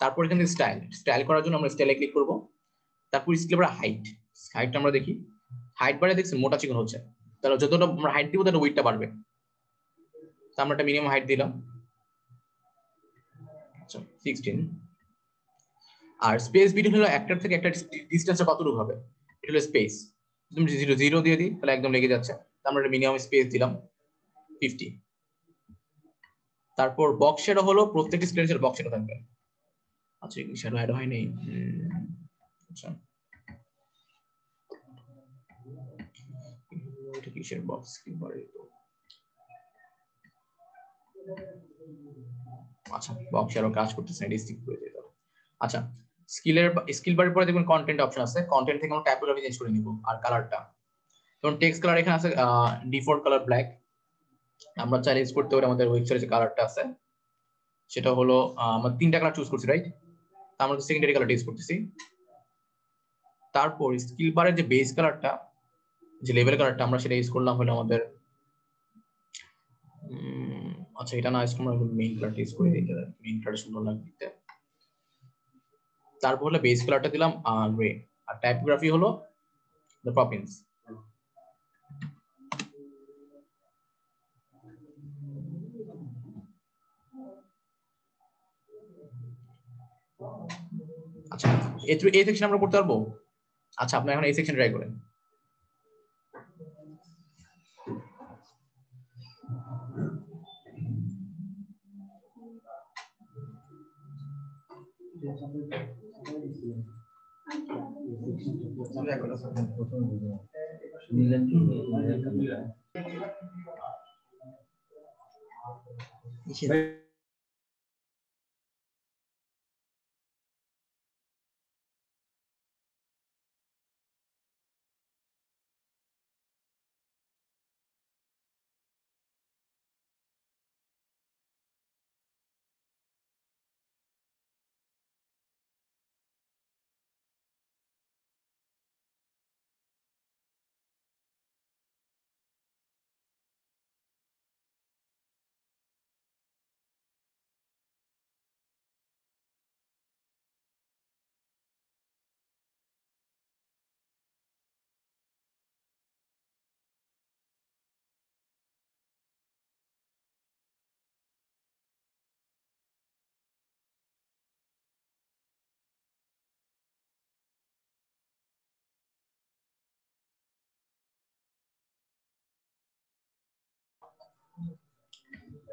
S2: তারপর এখানে স্টাইল করার জন্য আমরা স্টাইলে ক্লিক করব। তারপর স্কেল বাড়া হাইটটা আমরা দেখি, হাইট বাড়ে দেখছি মোটা চিকন হচ্ছে, তাহলে যতটা আমরা হাইট দিব তত ওয়েটটা বাড়বে। তো আমরা একটা মিনিমাম হাইট দিলাম, আচ্ছা 16। আর স্পেস বিটুইন হলো একটার থেকে একটা ডিসটেন্সটা কতটুকু হবে, এটা হলো স্পেস। তুমি 0 দিয়ে দিই তাহলে একদম লেগে যাচ্ছে, আমরা একটা মিনিমাম স্পেস দিলাম 50। তারপর বক্স শ্যাডো হলো প্রত্যেকটি স্ক্রিনের বক্স শ্যাডো থাকবে। আচ্ছা এখানে শ্যাডো অ্যাড হয় নাই, আচ্ছা এটা কিসের বক্স কি বলে তো, আচ্ছা বক্স শ্যাডো কাজ করতেছে না, ডিস্ট্রিক্ট করে দিতে হবে। আচ্ছা স্কিল বারের পরে দেখুন কন্টেন্ট অপশন আছে, কন্টেন্ট থেকে আমরা টাইপোগ্রাফি চেঞ্জ করে নিব। আর কালারটা যেমন টেক্সট কালার এখানে আছে ডিফল্ট কালার ব্ল্যাক, আমরা চাইলে ইউজ করতে পারি আমাদের ওয়েবসাইটে যে কালারটা আছে সেটা হলো আমরা 3টা কালার চুজ করছি রাইট, আমরা সেকেন্ডারি কালারটা ইউজ করতেছি। তারপর স্কিল বারের যে বেস কালারটা যে লেভেল কালারটা আমরা সেটা ইউজ করলাম হলো আমাদের আচ্ছা এটা না ইউজ করলাম, মেইন কালারটা ইউজ করে দিতে, মেইন কালারটা সুন্দর লাগবে। তারপর হলো বেস কালারটা দিলাম গ্রে, আর টাইপোগ্রাফি হলো দ্য প্রভিন্স। আচ্ছা এই সেকশন আমরা করতে পারবো। আচ্ছা আপনি এখন এই সেকশন ট্রাই করেন।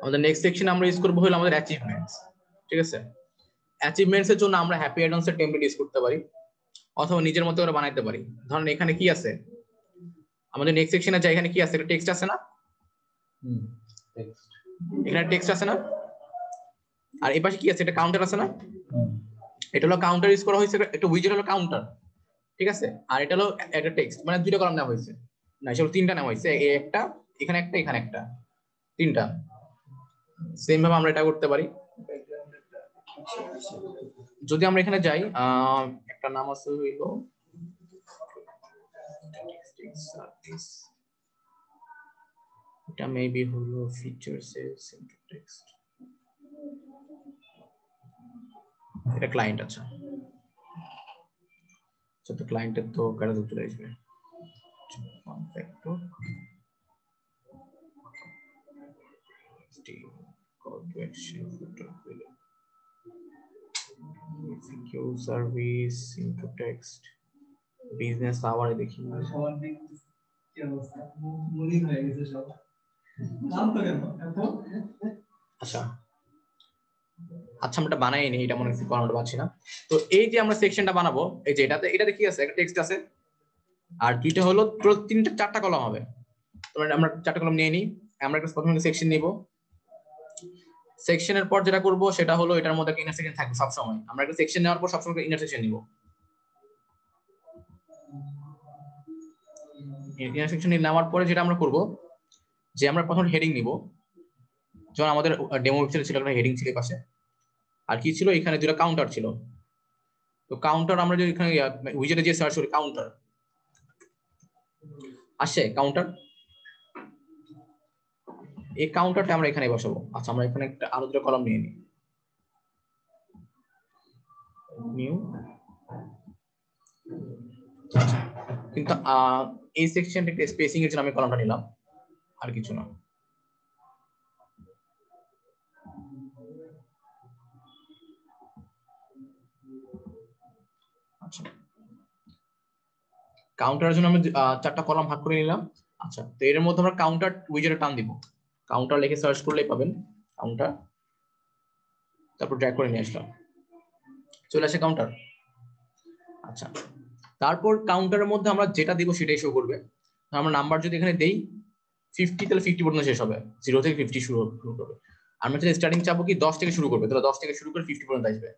S2: আমাদের নেক্সট সেকশন আমরা ইউজ করব হলো আমাদের অ্যাচিভমেন্টস। ঠিক আছে, অ্যাচিভমেন্টস এর জন্য আমরা হ্যাপি অ্যাডন্স এর টেমপ্লেট ইউজ করতে পারি, অথবা নিজের মতো করে বানাইতে পারি। ধরেন এখানে কি আছে আমাদের নেক্সট সেকশনে, যা এখানে কি আছে, এটা টেক্সট আছে না, এখানে টেক্সট আছে না, আর এই পাশে কি আছে, এটা কাউন্টার আছে না, এটা হলো কাউন্টার ইউজ করা হয়েছে, একটা উইজেট হলো কাউন্টার। ঠিক আছে, আর এটা হলো একটা টেক্সট, মানে দুইটা কলাম নেওয়া হয়েছে, না সেটা 3টা নেওয়া হয়েছে, এই একটা এখানে একটা এখানে একটা, 3টা। সেম ভাবে আমরা এটা করতে পারি। যদি আমরা এখানে যাই একটা নাম আছে হইলো এটা মেবি হলো ফিচারস ইনটু টেক্সট, এটা ক্লায়েন্ট। আচ্ছা তো ক্লায়েন্টের তো কারা চলে আসবে service into text business hour দেখি আচ্ছা আচ্ছা আমরা বানাই নি, এটা মনে হচ্ছে বানাতে পারছি না। তো এই যে আমরা সেকশনটা বানাবো, এই যে এটাতে কি আছে, একটা টেক্সট আছে, আর দুইটা হলো 3টা 4টা কলাম হবে। তো আমরা 4টা কলাম নিয়ে নিই, আমরা একটা প্রথমে সেকশন নিব, সেকশনের পর যেটা করব সেটা হলো এটার মধ্যে একটা ইন্টারসেকশন থাকবে সব সময়। আমরা একটা সেকশন নেওয়ার পর সবসময় ইন্টারসেকশন নিব। ইন্টারসেকশন নেওয়ার পরে যেটা আমরা করব যে আমরা প্রথম হেডিং নিব, যেমন আমাদের ডেমো ওয়েবসাইটে ছিল একটা হেডিং ছিল পাশে, আর কি ছিল এখানে দুটো কাউন্টার ছিল। তো কাউন্টার আমরা যদি এখানে উইজেটে যে সার্চ করি কাউন্টার আসে, কাউন্টার, এই কাউন্টারটা আমরা এখানে বসাবো। আচ্ছা আমরা এখানে একটা আরো দুটো কলাম নিয়ে নিই, নিউ। কিন্তু এই সেকশনটা একটা স্পেসিং এর জন্য আমি কলামটা নিলাম, আর কিছু না। আচ্ছা কাউন্টারের জন্য আমি 4টা কলাম ভাগ করে নিলাম। আচ্ছা তো এর মধ্যে আমরা কাউন্টার উইজেটে টান দিব, কাউন্টার লিখে সার্চ করলেই পাবেন কাউন্টার, তারপর ড্র্যাগ করে নিয়ে আসলাম, চলে আসে কাউন্টার। আচ্ছা তারপর কাউন্টারের মধ্যে আমরা যেটা দিব সেটাই শো করবে। আমরা নাম্বার যদি এখানে দেই 50 তাহলে 50 পর্যন্ত শেষ হবে, 0 থেকে 50 শুরু করবে। আমরা যদি স্টার্টিং চাবো কি 10 থেকে শুরু করবে, তাহলে 10 থেকে শুরু করে 50 পর্যন্ত আসবে।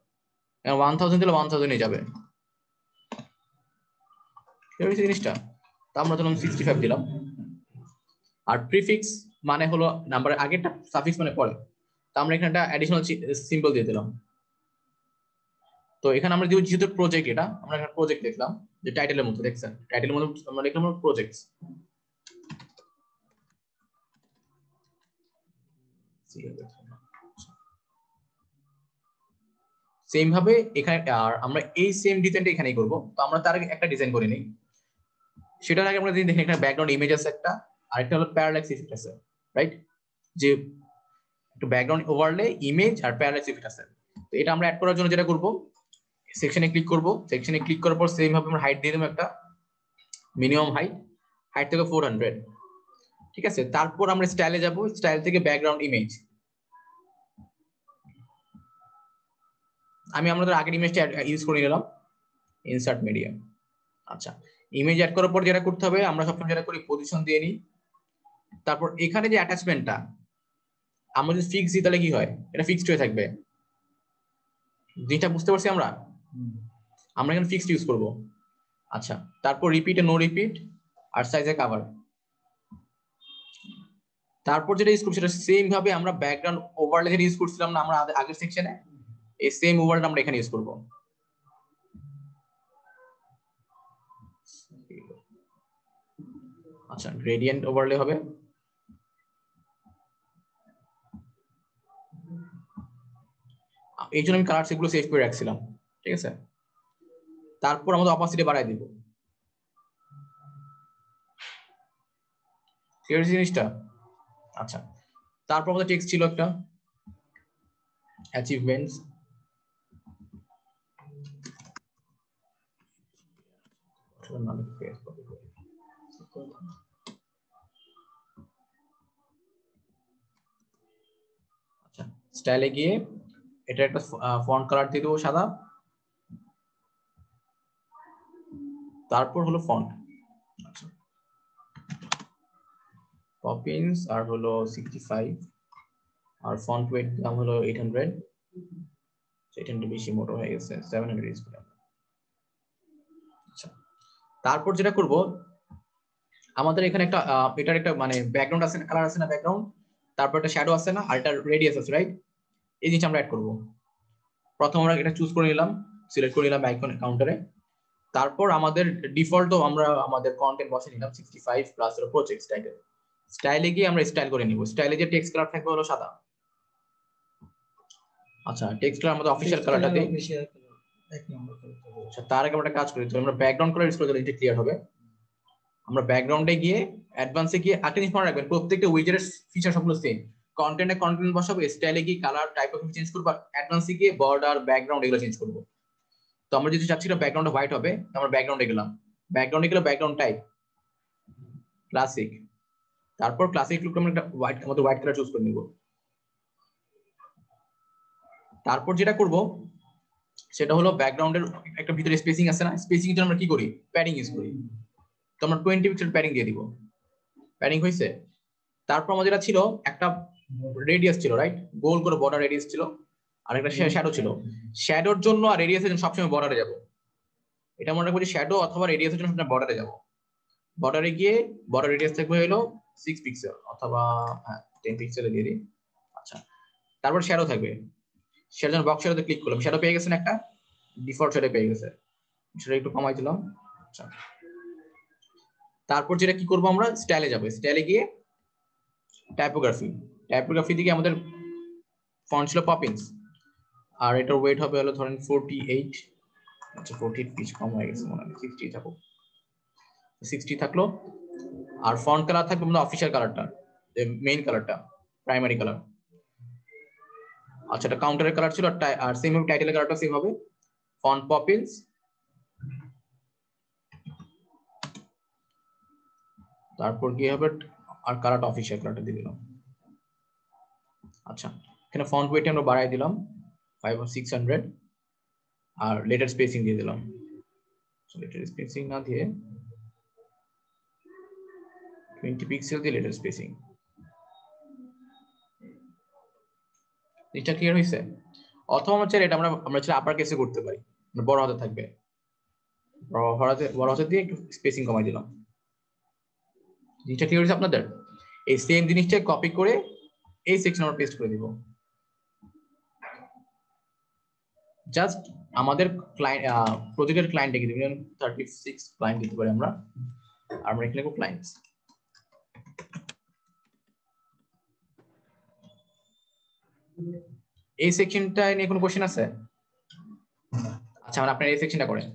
S2: 1000 তাহলে 1000 এ যাবে, এই জিনিসটা। তো আমরা ধরুন 65 দিলাম। আর প্রিফিক্স মানে হলো নাম্বারের আগেরটা, সাফিক্স মানে পরে। তো আমরা এখানে একটা অ্যাডিশনাল সিম্বল দিয়ে দিলাম। তো এখানে আমরা যেহেতু প্রজেক্ট, এটা আমরা এখানে প্রজেক্ট লিখলাম, যে টাইটেলের মতো দেখছেন, টাইটেলের মতো আমরা লিখলাম প্রজেক্টস। সেম ভাবে এখানে আর আমরা এই সেম ডিজাইনটা এখানেই করব। তো আমরা তার আগে একটা ডিজাইন করে নিই। সেটার আগে আমরা যদি দেখি এখানে ব্যাকগ্রাউন্ড ইমেজ আছে একটা, আর একটা হলো প্যারাল্যাক্স ইফেক্ট আছে, রাইট? যে একটা ব্যাকগ্রাউন্ড ওভারলে, ইমেজ আর প্যারাল্যাক্স ইফেক্ট আছে। তো এটা আমরা অ্যাড করার জন্য যেটা করব, সেকশনে ক্লিক করব, সেকশনে ক্লিক করার পর সেম ভাবে আমরা হাইট দিয়ে দেব, একটা মিনিমাম হাইট থেকে 400, ঠিক আছে? তারপর আমরা স্টাইলে যাব, স্টাইল থেকে ব্যাকগ্রাউন্ড ইমেজ। আমি আমাদের আগের ইমেজটা ইউজ করে নিলাম, ইনসার্ট মিডিয়া। আচ্ছা ইমেজ অ্যাড করার পর যেটা করতে হবে, আমরা সবসময় যেটা করি পজিশন দিয়ে নিই। তারপর এখানে যে অ্যাটাচমেন্টটা আমরা যদি ফিক্স দিই তাহলে কি হয়, এটা ফিক্সড হয়ে থাকবে। যেটা বুঝতে পারছি আমরা এখানে ফিক্সড ইউজ করব। আচ্ছা তারপর রিপিটে নো রিপিট, আর সাইজে কভার। তারপর যেটা ইউজ করব সেটা সেম ভাবে আমরা ব্যাকগ্রাউন্ড ওভারলে যেটা ইউজ করছিলাম না আমরা আগের সেকশনে, এই সেম ওভারটা আমরা এখানে ইউজ করব। আচ্ছা গ্রেডিয়েন্ট ওভারলে হবে। এই জন্য আমি কালার সেগুলো সেভ করে রাখছিলাম, ঠিক আছে? তারপর আমাদের অপাসিটি বাড়াই দিব, ক্লিয়ার জিনিসটা? আচ্ছা তারপর আমাদের টেক্সট ছিল একটা অ্যাচিভমেন্টস, আচ্ছা স্টাইলে গিয়ে এটা একটা ফন্ট কালার দিয়ে দেবো সাদা, তারপর হলো ফন্ট। আচ্ছা পপিন্স আর হলো 65, আর ফন্ট ওয়েট দাম হলো 800, সেটা বেশি মোটো হয়ে গেছে, 700 ইউজ করলাম। আচ্ছা তারপর যেটা করব, আমাদের এখানে একটা এটার একটা মানে ব্যাকগ্রাউন্ড আছে না, কালার আছে না ব্যাকগ্রাউন্ড, তারপর একটা শ্যাডো আছে না, আর একটা রেডিয়াস আছে, রাইট? এই জিনিসটা আমরা অ্যাড করব। প্রথম আমরা এটা চুজ করে নিলাম, সিলেক্ট করে নিলাম আইকন কাউন্টারে। তারপর আমাদের ডিফল্টও আমরা আমাদের কন্টেন্ট বসে নিলাম 65 প্লাস হলো প্রজেক্ট টাইটেল। স্টাইলে গিয়ে আমরা স্টাইল করে নিব। স্টাইলে যে টেক্সট কালার থাকবে হলো সাদা। আচ্ছা টেক্সট কালার আমাদের অফিশিয়াল কালারটা দেই। আচ্ছা তার আগে আমরা কাজ করি, তো আমরা ব্যাকগ্রাউন্ড কালার ইউজ করে দিলে এটা ক্লিয়ার হবে। আমরা ব্যাকগ্রাউন্ডে গিয়ে অ্যাডভান্সে গিয়ে একটা জিনিস মনে রাখবেন, প্রত্যেকটা উইজেটের ফিচার সবগুলো সেম। কন্টেন্ট বসাবো, স্টাইলে গিয়ে কালার টাইপ অফ চেঞ্জ করব, অ্যাডভান্সে গিয়ে বর্ডার ব্যাকগ্রাউন্ড এগুলো চেঞ্জ করব। তো আমরা যদি চাচ্ছি না ব্যাকগ্রাউন্ড হোয়াইট হবে, আমরা ব্যাকগ্রাউন্ডে গেলাম, ব্যাকগ্রাউন্ড টাইপ ক্লাসিক, তারপর ক্লাসিক লুক আমরা একটা হোয়াইট কালার চুজ করে নিব। তারপর যেটা করব সেটা হলো ব্যাকগ্রাউন্ডের একটা ভিতরে স্পেসিং আছে না, স্পেসিং এর জন্য আমরা কি করি, প্যাডিং ইউজ করি। তো আমরা 20 পিক্সেল প্যাডিং দিয়ে দিব। প্যাডিং হয়েছে। তারপর আমাদের যেটা ছিল একটা রেডিয়াস ছিল, রাইট? গোল করে বর্ডার রেডিয়াস ছিল, আর একটা শ্যাডো ছিল। শ্যাডোর জন্য আর রেডিয়াসের জন্য সবসময় বর্ডারে যাব। এটা মনে রাখবো যে শ্যাডো অথবা রেডিয়াসের জন্য আপনার বর্ডারে যাব। বর্ডারে গিয়ে বর্ডার রেডিয়াস থাকবে হলো 6 পিক্সেল অথবা 10 পিক্সেলে দিয়ে দিই। আচ্ছা, তারপর শ্যাডো থাকবে। শ্যাডো জন্য বক্স শ্যাডোতে ক্লিক করলাম, শ্যাডো পেয়ে গেছেন একটা, ডিফল্ট শ্যাডো পেয়ে গেছে, সেটা একটু কমাই দিলাম। আচ্ছা, তারপর যেটা কি করব, আমরা স্টাইলে যাব। স্টাইলে গিয়ে টাইপোগ্রাফি দিকে আমাদের ফন্ট ছিল পপিংস, আর এটার ওয়েট হবে হলো ধরেন 48। আচ্ছা, 48 পিচ কম হয়ে গেছে মনে হয়, 60 থাকুক, 60 থাকলো। আর ফন্ট কালার থাকবে আমাদের অফিশিয়াল কালারটা, মেইন কালারটা, প্রাইমারি কালার। আচ্ছা, এটা কাউন্টারের কালার ছিল, আর সেম ভাবে টাইটেলের কালারটা সেম হবে, ফন্ট পপিংস। তারপর কি হবে, আর কালারটা অফিশিয়াল কালারটা দিয়ে দিলাম। আচ্ছা, এখানে ফন্ট ওয়েট আমরা বাড়াই দিলাম 500 আর লেটার স্পেসিং দিয়ে দিলাম। লেটার স্পেসিং না দিয়ে 20 পিক্সেল দিয়ে লেটার স্পেসিং। এটা ক্লিয়ার হয়েছে? অথবা আমরা চাইলে এটা আমরা চাইলে আপার কেসে করতে পারি, বড় হাতে থাকবে, বড় হাতে দিয়ে একটু স্পেসিং কমাই দিলাম। জিনিসটা ক্লিয়ার হয়েছে আপনাদের? এই সেম জিনিসটা কপি করে এই সেকশন আমরা পেস্ট করে দিব। জাস্ট আমাদের ক্লায়েন্ট প্রজেক্টের ক্লায়েন্টকে দিবেন, 36 ক্লায়েন্ট দিতে পারি আমরা। আর আমরা এখানে ক্লায়েন্টস, এই সেকশনটা নিয়ে কোনো কোশ্চেন আছে? আচ্ছা, মানে আপনারা এই সেকশনটা করেন,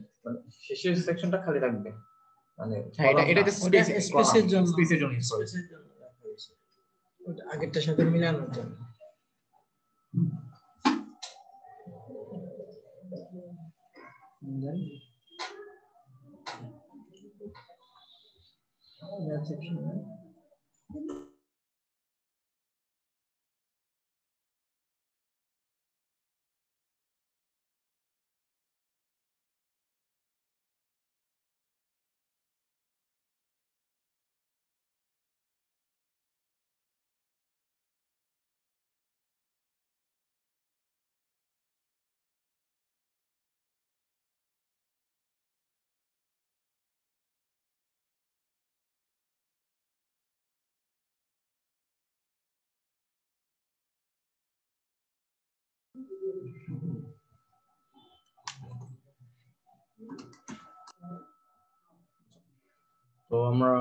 S3: শেষের সেকশনটা খালি রাখবে, মানে
S2: হ্যাঁ, এটা জাস্ট
S1: স্পেসের জন্য,
S2: স্পেসের জন্য
S1: ওটা আগেরটার সাথে মিলানোর জন্য।
S2: তো আমরা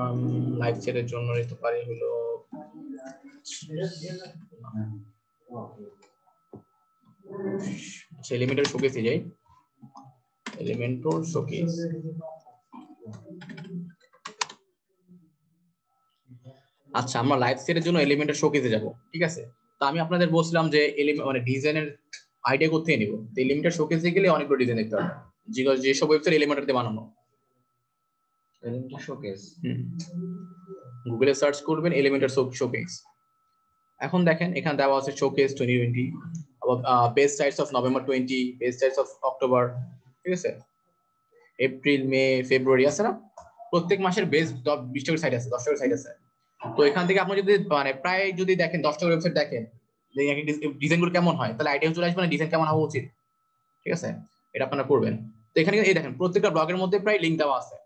S2: লাইভ চ্যাটের জন্য নিতে পারি হলো এলিমেন্টর শোকেসে যাই, এলিমেন্টর শোকেস। আচ্ছা, আমরা লাইভ চ্যাটের জন্য এলিমেন্টর শোকেসে যাব, ঠিক আছে? তো আমি আপনাদের বলছিলাম যে মানে ডিজাইনের আইডিয়া করতে নিব, তো এলিমেন্টর শোকেসে গেলে অনেকগুলো ডিজাইন দেখতে পারবেন, যেসব ওয়েবসাইট এলিমেন্টর দিয়ে বানানো।
S3: এলিমেন্টর শোকেস,
S2: গুগলে সার্চ করবেন এলিমেন্টর শোকেস। এখন দেখেন এখানে দেওয়া আছে showcase 2020, best sites of November 20, best sites of October, ঠিক আছে, এপ্রিল, মে, ফেব্রুয়ারি আছে না, প্রত্যেক মাসের বেস্ট 20টা সাইট আছে, 10টা সাইট আছে। তো এখান থেকে আপনি যদি মানে প্রায় যদি দেখেন 10টা ওয়েবসাইট দেখেন যে ডিজাইনগুলো কেমন হয়, তাহলে আইডিয়া চলে আসবে না ডিজাইন কেমন হওয়া উচিত, ঠিক আছে? এটা আপনারা করবেন। তো এখানে এই দেখেন প্রত্যেকটা ব্লগের মধ্যে প্রায় লিঙ্ক দেওয়া আছে।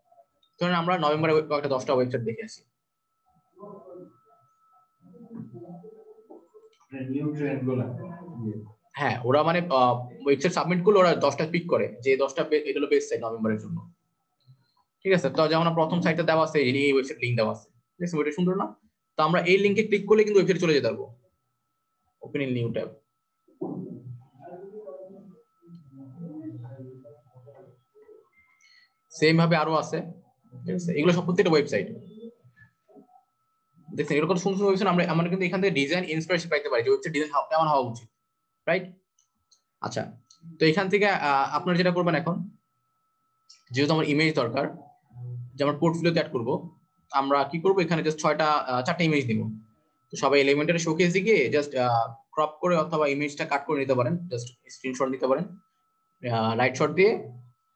S2: ধরুন আমরা নভেম্বরে কয়েকটা 10টা ওয়েবসাইট দেখে আসি। হ্যাঁ, ওরা মানে ওয়েবসাইট সাবমিট করলে ওরা 10টা পিক করে যে 10টা এটা হলো বেস্ট সাইট নভেম্বরের জন্য, ঠিক আছে? তো যেমন প্রথম সাইটটা দেওয়া আছে, এই ওয়েবসাইট লিংক দেওয়া আছে, ঠিক আছে? ওইটা সুন্দর না? তো আমরা এই লিংকে ক্লিক করলে কিন্তু ওয়েবসাইটে চলে যেতে পারবো। Open in new tab. Same ভাবে আরো আছে, ঠিক আছে? এগুলো সব প্রত্যেকটা ওয়েবসাইট দেখছেন, এরকম সুন্দর সুন্দর ওয়েবসাইট আমরা কিন্তু এখান থেকে ডিজাইন ইন্সপিরেশন পাইতে পারি যে ওয়েবসাইট ডিজাইন কেমন হওয়া উচিত, রাইট? আচ্ছা, তো এখান থেকে আপনারা যেটা করবেন এখন, যেহেতু আমার ইমেজ দরকার, যে আমার পোর্টফোলিওতে অ্যাড করব, আমরা কি করব, এখানে জাস্ট 4টা ইমেজ নিব। তো সবাই এলিমেন্টের শোকেসে গিয়ে জাস্ট ক্রপ করে অথবা ইমেজটা কাট করে নিতে পারেন, জাস্ট স্ক্রিনশট নিতে পারেন রাইট শট দিয়ে,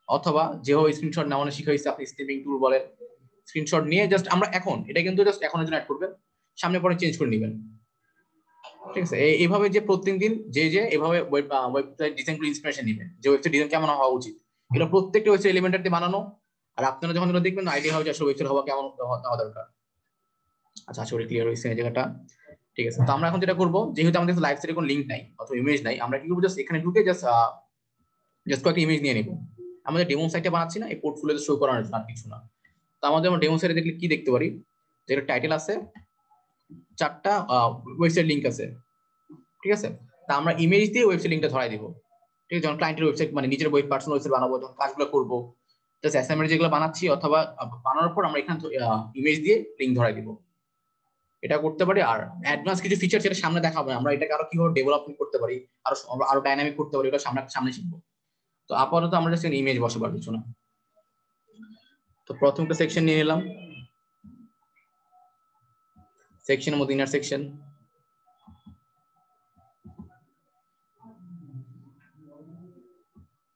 S2: অথবা যেভাবে স্ক্রিনশট নেওয়ানো শিখা হয়েছে আপনি স্নিপিং টুল বলেন, স্ক্রিনশট নিয়ে জাস্ট আমরা এখন এটা কিন্তু জাস্ট এখনের জন্য অ্যাড করবেন, সামনে পরে চেঞ্জ করে নেবেন, ঠিক আছে। এইভাবে যে প্রত্যেকদিন যে এভাবে ওয়েবসাইট ডিজাইন করে ইন্সপিরেশন নেবেন, যে ওয়েবসাইট ডিজাইন কেমন হওয়া উচিত, এগুলো প্রত্যেকটা ওয়েবসাইট এলিমেন্টার দিয়ে বানানো। আর আপনারা যখন এগুলো দেখবেন আইডিয়া হবে যে আসলে ওয়েবসাইট হওয়া কেমন হওয়া দরকার। আচ্ছা, আশা করি ক্লিয়ার হয়েছে এই জায়গাটা। ঠিক আছে, তো আমরা এখন যেটা করবো, যেহেতু আমাদের লাইভ সাইটে কোনো লিঙ্ক নাই অথবা ইমেজ নাই, আমরা কি করবো, জাস্ট এখানে ঢুকে জাস্ট কয়েকটা ইমেজ নিয়ে নেবো। আমাদের ডেমো সাইটে বানাচ্ছি না, এই পোর্টফোলিওতে শো করানোর জন্য, আর কিছু না। তো আমাদের আমরা ডেমো সাইটে দেখলে কি দেখতে পারি, যেটা টাইটেল আছে, 4টা ওয়েবসাইট লিঙ্ক আছে। ঠিক আছে, তা আমরা ইমেজ দিয়ে ওয়েবসাইট লিঙ্কটা ধরাই দিব। ঠিক আছে, যখন ক্লায়েন্টের ওয়েবসাইট মানে নিজের পার্সোনাল ওয়েবসাইট বানাবো, যখন কাজগুলো করবো, জাস্ট অ্যাসাইনমেন্ট যেগুলো বানাচ্ছি অথবা বানানোর পর আমরা এখানে ইমেজ দিয়ে লিঙ্ক ধরাই দিব। এটা করতে পারি। আর অ্যাডভান্স কিছু ফিচার সেটা সামনে দেখাবো, আমরা এটাকে আরো কিভাবে ডেভেলপমেন্ট করতে পারি, আরো ডাইনামিক করতে পারি, এটা সামনে শিখবো। তো আপাতত আমরা জাস্ট ইমেজ বসাবার কিছু না। তো প্রথমটা সেকশন নিয়ে নিলাম, সেকশনের মধ্যে ইনার সেকশন,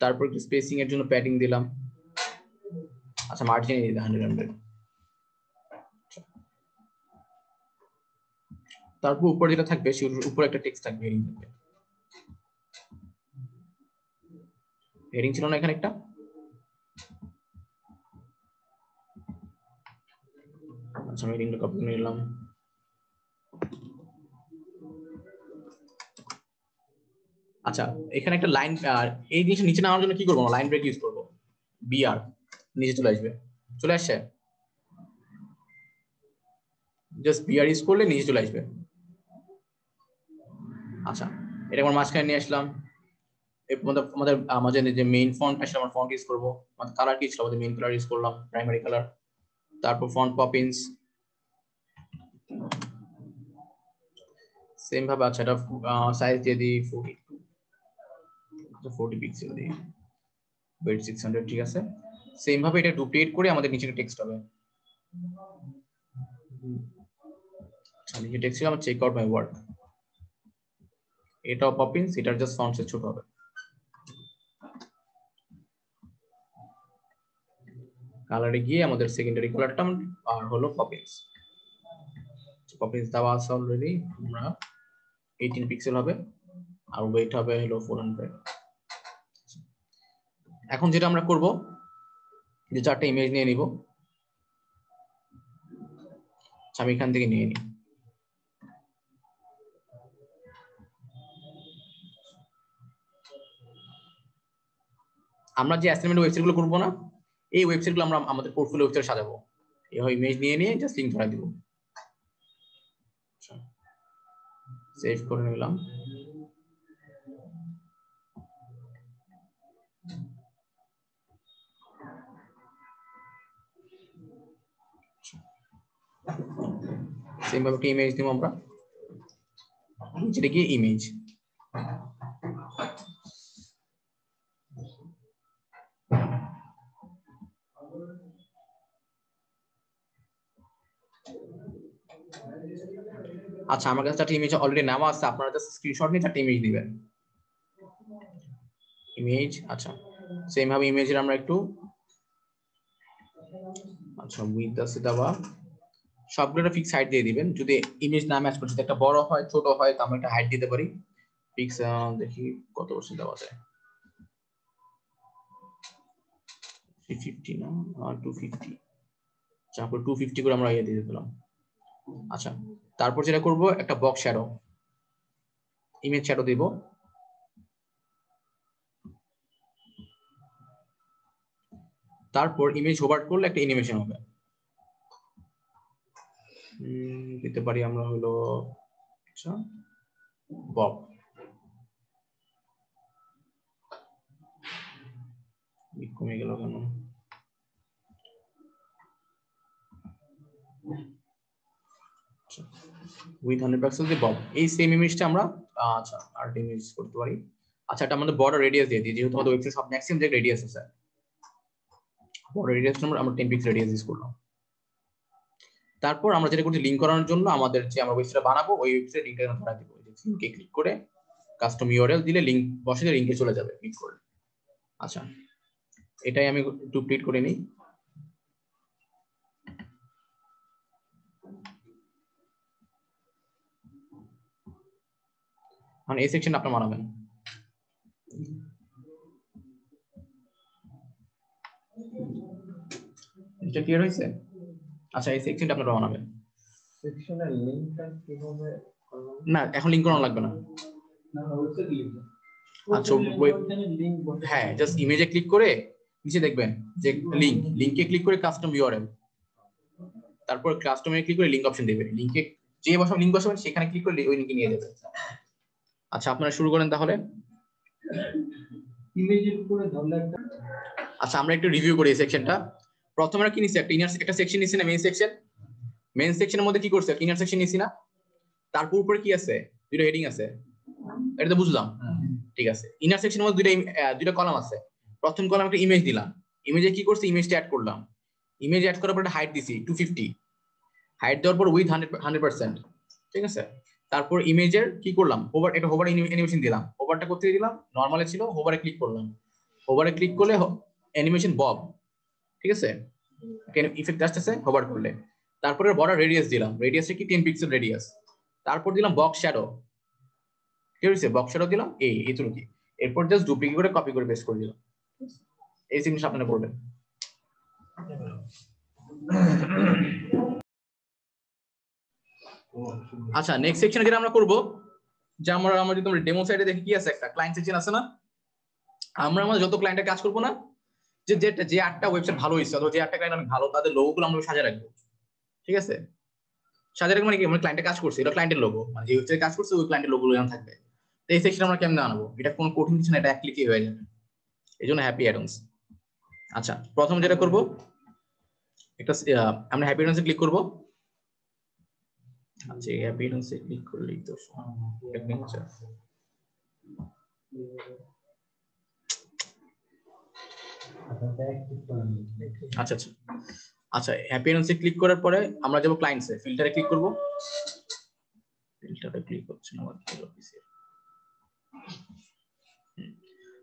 S2: তারপর একটু স্পেসিং এর জন্য প্যাডিং দিলাম। আচ্ছা, মার্জিন 100। তারপর উপরে যেটা থাকবে সেটার উপরে একটা টেক্সট থাকবে, হেডিং থাকবে। হেডিং ছিল না এখানে একটা, আচ্ছা হেডিংটা কপি করে নিলাম। আচ্ছা, এখানে একটা লাইন, এই জিনিসটা নিচে নামার জন্য কি করবো, লাইন ব্রেক ইউজ করবো, বিআর নিচে চলে আসবে, চলে আসছে, জাস্ট বিআর ইউজ করলে নিচে চলে আসবে। আচ্ছা, এটা আমার মাঝখানে নিয়ে আসলাম। আমাদের যে মেইন ফন্ট আছে, আমরা ফন্ট ইউজ করবো। আমাদের কালার কি ছিল, আমাদের মেইন কালার ইউজ করলাম, প্রাইমারি কালার। তারপর ফন্ট পপিন্স সেম ভাবে। আচ্ছা, এটা সাইজ দিয়ে দিই 42, 40 পিক্সেল দিই, ওয়েট 600। ঠিক আছে, সেম ভাবে এটা ডুপ্লিকেট করে আমাদের নিচে টেক্সট হবে। আচ্ছা, নিচে টেক্সট হবে, চেক আউট মাই ওয়ার্ক, এটাও পপিন্স, এটার জাস্ট ফন্ট সাইজ ছোট হবে। কালারে গিয়ে আমাদের সেকেন্ডারি কালারটা আর হলো পপিন্স। পপিন্স দেওয়া আছে অলরেডি, আমরা 18 পিক্সেল হবে, আর ওয়েট হবে হলো 400। এখন যেটা আমরা করব, যে 4টা ইমেজ নিয়ে নিব। আমি এখান থেকে নিয়ে নিই। আমরা যে অ্যাসাইনমেন্ট ওয়েবসাইট গুলো করবো না, এই ওয়েবসাইট গুলো আমরা আমাদের পোর্টফোলিও ওয়েবসাইটে সাজাবো। এইভাবে ইমেজ নিয়ে জাস্ট লিংক ধরে দিব। সেভ করে নিলাম। সেম ভাবে একটা ইমেজ দিব আমরা, যেটা কি ইমেজ। আচ্ছা, আমার কাছে 4টা ইমেজ অলরেডি নেওয়া আছে, আপনারা জাস্ট স্ক্রিনশট নিয়ে 4টা ইমেজ দিবেন। ইমেজ, আচ্ছা সেম ভাবে ইমেজের আমরা একটু, আচ্ছা উইথ আছে দেওয়া, সবগুলো ফিক্স হাইট দিয়ে দিবেন। যদি ইমেজ না ম্যাচ করছে, একটা বড় হয় ছোট হয়, তো আমরা একটা হাইট দিতে পারি ফিক্স। দেখি কত % দেওয়া যায়, 350 না 250, তারপর 250 করে আমরা ইয়ে দিয়ে দিলাম। আচ্ছা, তারপর যেটা করব, একটা বক্স শ্যাডো, ইমেজ শ্যাডো দিব। তারপর ইমেজ হোভার করলে একটা অ্যানিমেশন হবে, দিতে পারি আমরা হলো, আচ্ছা বব, কমে গেল কেন, উইথ 100 পিক্সেল বব। এই সেম ইমেজটা আমরা আচ্ছা আর ইমেজ করতে পারি। আচ্ছা, এটা আমাদের বর্ডার রেডিয়াস দিয়ে দিই, যেহেতু আমাদের ওয়েবসাইট সব ম্যাক্সিমাম যে রেডিয়াস আছে, বর্ডার রেডিয়াস আমরা 10 পিক্সেল রেডিয়াস ইউজ করলাম। তারপর আমরা যেটা করছি, লিংক করানোর জন্য আমাদের যে আমরা ওয়েবসাইট বানাবো, ওই ওয়েবসাইট লিংকটা ধরা দিব। লিংকে ক্লিক করে কাস্টম ইউআরএল দিলে লিংক বসে লিংকে চলে যাবে ক্লিক করে। আচ্ছা, এটাই আমি ডুপ্লিকেট করে নিই। মানে এই সেকশন আপনি বানাবেন। এটা ক্লিয়ার হয়েছে? আচ্ছা এই সেকশনটা আপনারা বানাবেন।
S3: সেকশনের লিংকটা কিভাবে করব?
S2: না এখন লিংক করা লাগবে না।
S1: না ওয়েবসাইট লিখব।
S2: আচ্ছা হ্যাঁ জাস্ট ইমেজে ক্লিক করে নিচে দেখবেন যে লিংকে ক্লিক করে কাস্টম ইউআরএল, তারপর কাস্টমে ক্লিক করে লিংক অপশন দেবেন। লিংকে যে বসাবেন লিংক বসাবেন সেখানে ক্লিক করলে ওই লিংকে নিয়ে যাবে। আচ্ছা আপনারা শুরু করেন তাহলে।
S1: ইমেজের উপরে ধরলে একটা।
S2: আচ্ছা আমরা একটু রিভিউ করি এই সেকশনটা। প্রথমে আমরা কি নিছি, একটা ইনার একটা সেকশন নিছি না, মেইন সেকশন। মেইন সেকশনের মধ্যে কি করছে, একটা ইনার সেকশন নিছি না, তারপর উপরে কি আছে, দুটো হেডিং আছে, এটা তো বুঝলাম। ঠিক আছে, ইনার সেকশনের মধ্যে দুইটা কলাম আছে। প্রথম কলামে একটা ইমেজ দিলাম, ইমেজে কি করছে, ইমেজটা অ্যাড করলাম। ইমেজ অ্যাড করার পর একটা হাইট দিছি 250, হাইট দেওয়ার পর উইথ 100%। ঠিক আছে, তারপর ইমেজের কি করলাম, ওভার একটা হোভার অ্যানিমেশন দিলাম। হোভারটা করতে দিলাম, নরমালে ছিল, হোভারে ক্লিক করলাম। হোভারে ক্লিক করলে অ্যানিমেশন বব। ঠিক আছে, ইফেক্ট আসতেছে হোভার করলে। তারপরে বর্ডার রেডিয়াস দিলাম, রেডিয়াসটা কি 10 পিক্সেল রেডিয়াস। তারপর দিলাম বক্স শ্যাডো, কি হয়েছে, বক্স শ্যাডো দিলাম এইটুকু কি। এরপর জাস্ট ডুপ্লিকেট করে কপি করে পেস্ট করে দিলাম। এই জিনিসটা আপনারা করবেন। আচ্ছা নেক্সট সেকশনে যেটা আমরা করব, যে আমরা যদি আমরা ডেমো সাইডে দেখি কি আছে, একটা ক্লায়েন্ট সেকশন আছে না। আমরা আমাদের যত ক্লায়েন্টের কাজ করব না, যে 8টা ওয়েবসাইট ভালো হয়েছে অথবা যে 8টা ক্লায়েন্ট অনেক ভালো, তাদের লোগোগুলো আমরা সাজিয়ে রাখবো। ঠিক আছে, সাজিয়ে রাখবো মানে কি, আমরা ক্লায়েন্টের কাজ করছি, এটা ক্লায়েন্টের লোগো, মানে যে ওয়েবসাইটে কাজ করছে ওই ক্লায়েন্টের লোগো এখানে থাকবে। তো এই সেকশন আমরা কেমনে আনবো, এটা কোনো কঠিন কিছু না, এটা এক ক্লিকে হয়ে যাবে। এই জন্য হ্যাপি অ্যাডন্স। আচ্ছা প্রথম যেটা করব, একটা আমরা হ্যাপি অ্যাডন্সে ক্লিক করব। আচ্ছা এই হ্যাপি অ্যাডন্সে ক্লিক করলেই তো আচ্ছা আচ্ছা আচ্ছা হ্যাপি অ্যাডন্সে ক্লিক করার পরে আমরা যাব ক্লায়েন্টসে, ফিল্টারে ক্লিক করব। ফিল্টারে ক্লিক হচ্ছে না আমার অফিসে।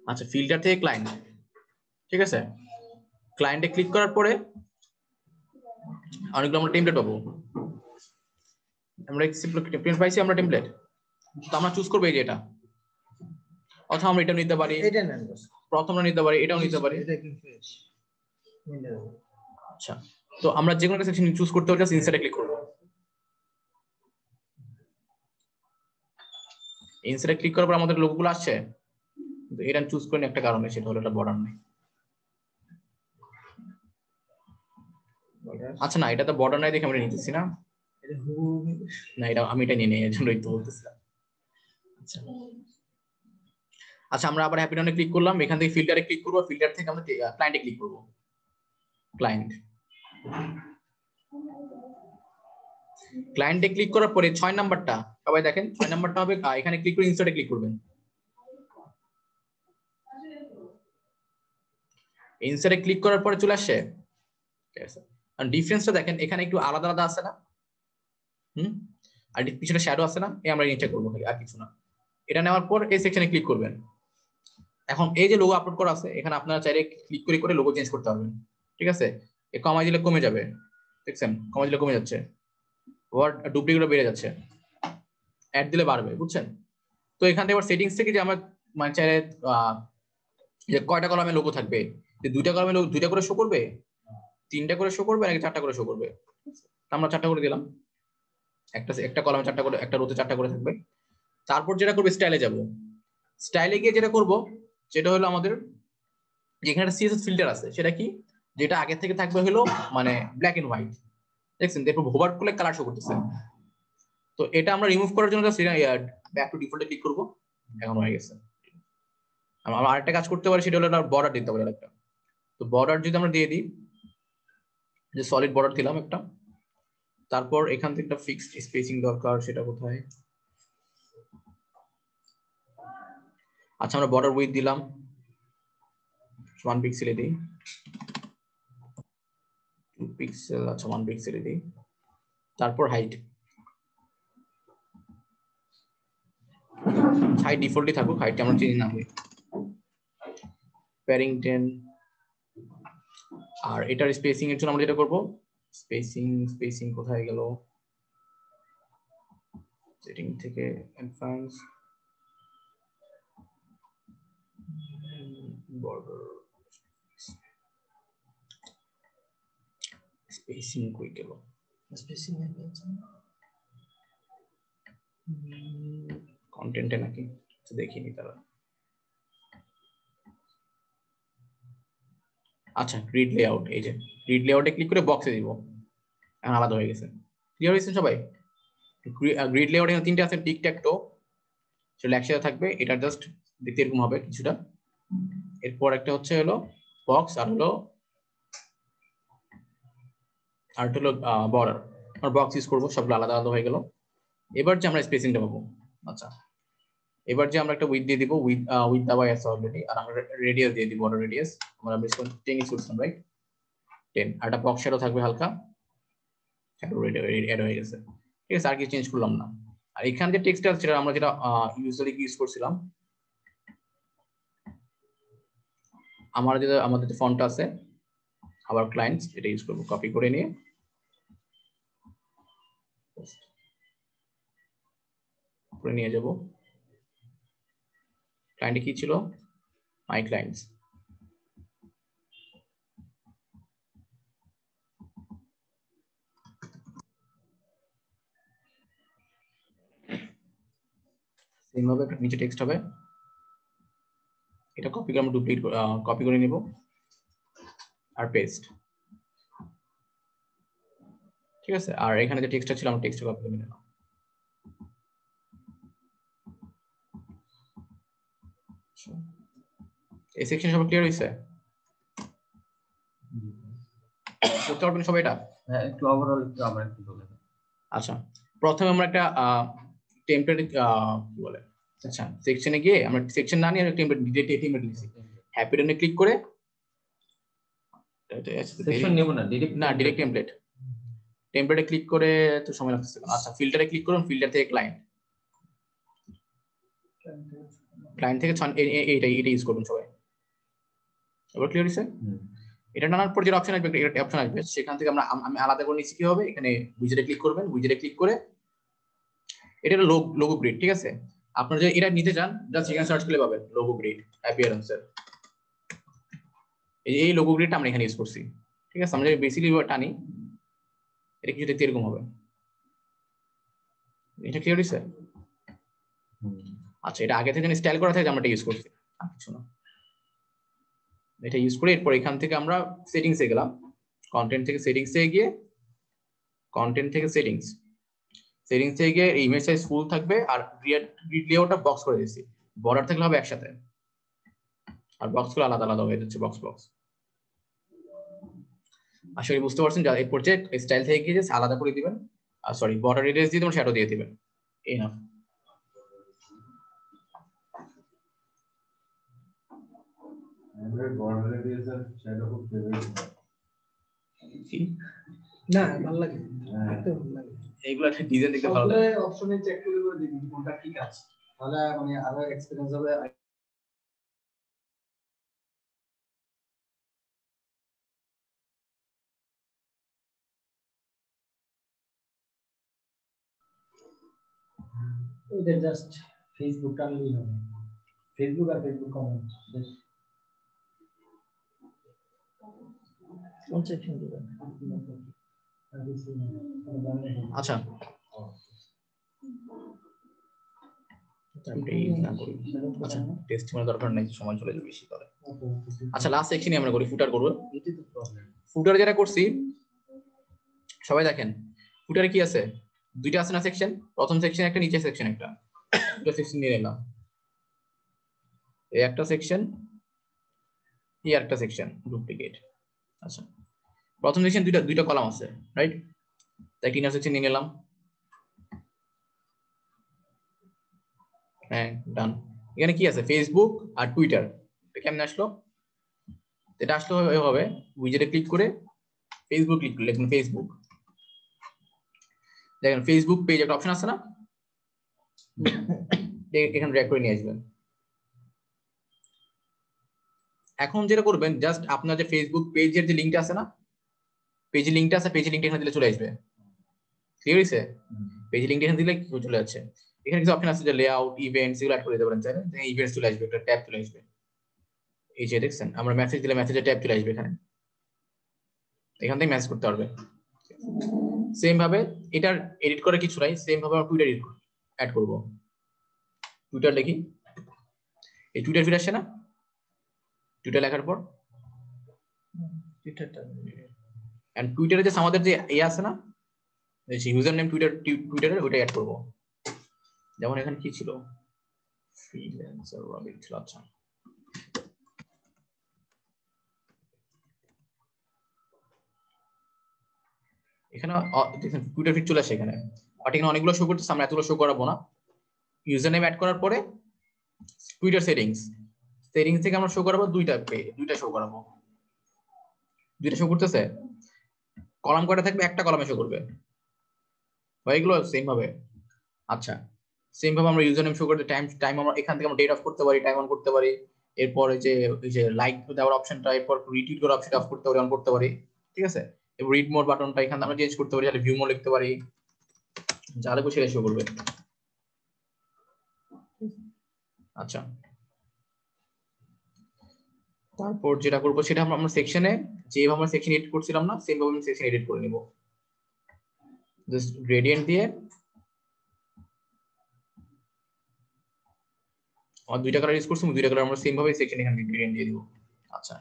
S2: আচ্ছা ফিল্টার থেকে ক্লায়েন্ট, ঠিক আছে, ক্লায়েন্টে ক্লিক করার পরে অনেকগুলো আমরা টেমপ্লেট পাবো। আমরা টেমপ্লেট পাইছি, আমরা টেমপ্লেট তো আমরা চুজ করব এই যে এটা, অথবা আমরা এটা নিতে পারি,
S1: এটা নেন বস।
S2: প্রথমটা নিতে পারি, এটাও নিতে পারি।
S1: এটা কি ফ্রেশ
S2: আচ্ছা তো আমরা যে কোনো একটা সেকশন চুজ করতে হলে জাস্ট ইনসার্টে ক্লিক করব। ইনসার্টে ক্লিক করার পর আমাদের লোগোগুলো আসছে, কিন্তু এটা চুজ করেন একটা কারণে, সেটা হলো এটা বর্ডার নেই। আচ্ছা না এটা তো বর্ডার নাই দেখে আমরা নিতেছি না,
S1: এটা হু
S2: না এটা আমি এটা নিয়ে নেই, এর জন্যই তো বলতেছিলাম। আচ্ছা আচ্ছা আমরা আবার হ্যাপি ডাউনে ক্লিক করলাম, এখান থেকে ফিল্টারে ক্লিক করব, ফিল্টার থেকে আমরা ক্লায়েন্টে ক্লিক করব। ক্লায়েন্টে ক্লিক করার পরে 6 নাম্বারটা সবাই দেখেন, 6 নাম্বারটা হবে এখানে ক্লিক করে ইনসার্টে ক্লিক করবেন। ইনসার্টে ক্লিক করার পরে চলে আসে, ঠিক আছে, আর ডিফারেন্সটা দেখেন এখানে একটু আলাদা আলাদা আছে না, আর পিছনে শ্যাডো আছে না, আমরা নিচে করব খালি, আর কিছু না। এটা নেওয়ার পর এই সেকশনে ক্লিক করবেন। এখন এই যে লোগো আপলোড করা আছে, এখানে আপনারা চাইলে ক্লিক করে করে লোগো চেঞ্জ করতে পারবেন। ঠিক আছে, এই কমাই দিলে কমে যাবে, দেখছেন কমাই দিলে কমে যাচ্ছে, ওয়ার্ড ডুপ্লিকেট বেড়ে যাচ্ছে, অ্যাড দিলে বাড়বে, বুঝছেন। তো এখান থেকে আবার সেটিংস থেকে যে আমরা মানে চাইলে যে কয়টা কলামে লোগো থাকবে, যে দুইটা কলামে লোগো দুইটা করে শো করবে, তিনটা করে শো করবে নাকি চারটা করে শো করবে, আমরা চারটা করে দিলাম। একটা কলামে চারটা করে, একটা রোতে চারটা করে থাকবে। তারপর যেটা করবে, স্টাইলে যাব। স্টাইলে গিয়ে যেটা করব সেটা হলো আমাদের যেখানে একটা সিএসএস ফিল্টার আছে, সেটা কি, যেটা আগে থেকে থাকবে হলো মানে ব্ল্যাক এন্ড হোয়াইট, দেখছেন, এরপর হোভার করলে কালার শো করতেছে। তো এটা আমরা রিমুভ করার জন্য ব্যাক টু ডিফল্টে ক্লিক করব, এখন হয়ে গেছে। আমরা আরেকটা কাজ করতে পারি, সেটা হলো বর্ডার দিতে পারি একটা। তো বর্ডার যদি আমরা দিয়ে দিই, যে সলিড বর্ডার দিলাম একটা, তারপর এখান থেকে একটা ফিক্সড স্পেসিং দরকার, সেটা কোথায়, আচ্ছা আমরা বর্ডার উইথ দিলাম 1 পিক্সেলে দিই, 2 পিক্সেল, আচ্ছা 1 পিক্সেলে দিই। তারপর হাইট ডিফল্টই থাকুক, হাইটটা আমরা চেঞ্জ না করি। প্যারিং 10, আর এটার স্পেসিং এর জন্য আমরা যেটা করব, স্পেসিং কোথায় গেল, সেটিং থেকে অ্যাডভান্স, বর্ডার স্পেসিং কই গেল
S1: স্পেসিং
S2: কন্টেন্টে নাকি দেখিনি তারা আচ্ছা গ্রিড লেআউট এই যে গ্রিড লেআউটে ক্লিক করে বক্সে দিব এখন আলাদা হয়ে গেছে ক্লিয়ার হয়েছে সবাই গ্রিড লেআউটে তিনটে আছে টিক ট্যাক টো সেটা একসাথে থাকবে এটা জাস্ট দেখতে এরকম হবে কিছুটা এরপর একটা হচ্ছে হলো বক্স আর হলো বর্ডার আর বক্স ইউজ করবো সবগুলো আলাদা আলাদা হয়ে গেল এবার যে আমরা স্পেসিংটা পাবো আচ্ছা এবার যে আমরা একটা উইথ দিয়ে দিব উইথ দেওয়া আছে অলরেডি আর আমরা রেডিয়াস দিয়ে দিব বর্ডার রেডিয়াস আমরা 10 ইউজ করছিলাম রাইট 10 আর একটা বক্স শ্যাডো থাকবে হালকা শ্যাডো এড হয়ে গেছে ঠিক আছে আর কি চেঞ্জ করলাম না আর এখানে যে টেক্সট আছে সেটা আমরা যেটা ইউজুয়ালি ইউজ করছিলাম আমাদের যে ফন্ট আছে আবার ক্লায়েন্টস এটা ইউজ করব কপি করে নিয়ে করে নিয়ে যাব ক্লায়েন্টে কি ছিল মাই ক্লায়েন্টস সেম ভাবে একটা নিচে টেক্সট হবে এটা কপি করে আমরা ডুপ্লিকেট কপি করে নিব আর পেস্ট ঠিক আছে আর এখানে যে টেক্সটটা ছিল আমরা টেক্সট কপি করে নিলাম এই সেকশন সব ক্লিয়ার হইছে করতে পারবেন সবাই এটা
S3: হ্যাঁ একটু ওভারঅল একটু আবার একটু বলে দাও
S2: আচ্ছা প্রথমে আমরা একটা টেমপ্লেট কি বলে আচ্ছা সেকশনে গিয়ে আমরা সেকশন না নিয়ে টেমপ্লেট টেমপ্লেট লিখছি হ্যাপি রানে ক্লিক করে
S3: সেকশন নেব না
S2: ডাইরেক্ট টেমপ্লেটে ক্লিক করে তো সময় লাগছে আচ্ছা ফিল্টারে ক্লিক করুন ফিল্টার থেকে ক্লায়েন্ট থেকে এইটা ইউজ করুন সবাই এবার ক্লিয়ার হইছে এটা নানার পর যে অপশন আসবে একটা অপশন আসবে সেখান থেকে আমি আলাদা করে নিচ্ছি কি হবে এখানে উইজেটে ক্লিক করবেন উইজেটে ক্লিক করে এটা হলো লোগো গ্রিড ঠিক আছে আপনারা যদি এটা নিতে চান জাস্ট এখানে সার্চ করলে পাবেন লোগো গ্রিড অ্যাপিয়ারেন্সের এই লোগো গ্রিডটা আমরা এখানে ইউজ করছি ঠিক আছে আমরা যদি বেসিক্যালি টানি এটা কিছু দেখতে এরকম হবে এটা ক্লিয়ার হইছে আচ্ছা এটা আগে থেকে স্টাইল করা থাকে আমরা এটা ইউজ করছি আর কিছু না এটা ইউজ করে এরপর এখান থেকে আমরা সেটিংসে গেলাম কন্টেন্ট থেকে সেটিংসে গিয়ে কন্টেন্ট থেকে সেটিংস থেকে গিয়ে ইমেজ সাইজ ফুল থাকবে আর গ্রিড লেআউটটা বক্স করে দিয়েছি বর্ডার থাকলে হবে একসাথে আর বক্সগুলো আলাদা আলাদা হয়ে যাচ্ছে বক্স আশা করি বুঝতে পারছেন এরপর যে স্টাইল থেকে গিয়ে আলাদা করে দিবেন আর সরি বর্ডার রেডিয়াস দিয়ে তোমার শ্যাডো দিয়ে দিবেন এনাফ
S1: না ভালো লাগে
S2: এইগুলো একটা ডিজাইন দেখতে ভালো লাগে
S1: অপশনে চেক করে দিবি কোনটা ঠিক আছে তাহলে মানে আরো এক্সপেরিয়েন্স হবে এটা জাস্ট ফেসবুক টানলেই হবে ফেসবুক আর ফেসবুক কমেন্ট কোন সেকশন দিবেন
S2: আচ্ছা আচ্ছা টেস্ট করার দরকার নেই সময় চলে যাবে বেশি করে আচ্ছা লাস্ট সেকশনে আমরা করি ফুটার করব ফুটার যেটা করছি সবাই দেখেন ফুটারে কি আছে দুইটা আছে না সেকশন প্রথম সেকশন একটা নিচে সেকশন একটা দুটো সেকশন নিয়ে নিলাম এই একটা সেকশন এই একটা সেকশন ডুপ্লিকেট আচ্ছা প্রথম সেকশন দুইটা কলাম আছে রাইট তাই তিনটা সেকশন নিয়ে নিলাম হ্যাঁ ডান এখানে কি আছে ফেসবুক আর টুইটার এটা কেমনে আসলো এটা আসলো হবে উইজেটে ক্লিক করে ফেসবুক ক্লিক করলে লিখুন ফেসবুক দেখেন ফেসবুক পেজ একটা অপশন আছে না এখানে ড্র্যাগ করে নিয়ে আসবেন এখন যেটা করবেন জাস্ট আপনার যে ফেসবুক পেজের যে লিংকটা আছে না পেজের লিংকটা এখানে দিলে চলে আসবে ক্লিয়ার হইছে পেজ লিংকটা এখানে দিলে চলে যাচ্ছে এখানে কিছু অপশন আছে যে লেআউট ইভেন্টস এগুলো অ্যাড করে দিতে পারেন চাইলে ইভেন্টস চলে আসবে একটা ট্যাব চলে আসবে এই যে দেখছেন আমরা মেসেজ দিলে মেসেজের ট্যাব চলে আসবে এখানে, এখান থেকে মেসেজ করতে পারবে। সেম ভাবে এটার এডিট করে কিছু নাই, সেম ভাবে আমরা টুইটার অ্যাড করব। টুইটার লিখি, এই টুইটার ফিড আসছে না, টুইটার লেখার পর
S1: টুইটারটা
S2: এন্ড টুইটারে যে আমাদের যে এই আছে না যে ইউজার নেম টুইটারের ওইটা অ্যাড করব। যেমন এখানে কি ছিল, ফ্রিল্যান্সার রবিন ছিল। আচ্ছা এখানে দেখেন টুইটার ফিড চলে আসে এখানে, বাট এখানে অনেকগুলো শো করতেছে, আমরা এতগুলো শো করাবো না। ইউজার নেম অ্যাড করার পরে টুইটার সেটিংস থেকে আমরা শো করাবো দুইটা শো করাবো। দুইটা শো করতেছে, কলাম কয়টা থাকবে, একটা কলামে শো করবে এগুলো সেম ভাবে। আচ্ছা সেম ভাবে আমরা ইউজার নেম শো করতে টাইম আমরা এখান থেকে আমরা ডেট অফ করতে পারি, টাইম অন করতে পারি। এরপর এই যে লাইক দেওয়ার অপশনটা, এরপর রিটুইট করার অপশনটা অফ করতে পারি, অন করতে পারি, ঠিক আছে। এবার রিড মোড বাটনটা এখানে আমরা চেঞ্জ করতে পারি, তাহলে ভিউ মোড লিখতে পারি, যা লিখবো সেটা শো করবে। আচ্ছা তারপর যেটা করবো সেটা আমরা সেকশনে যেভাবে আমরা সেকশন এডিট করছিলাম না, সেম ভাবে সেকশন এডিট করে নিব। জাস্ট গ্রেডিয়েন্ট দিয়ে দুইটা কালার ইউজ করছি, দুইটা কালার আমরা সেম ভাবে সেকশন এখানে গ্রেডিয়েন্ট দিয়ে দিব। আচ্ছা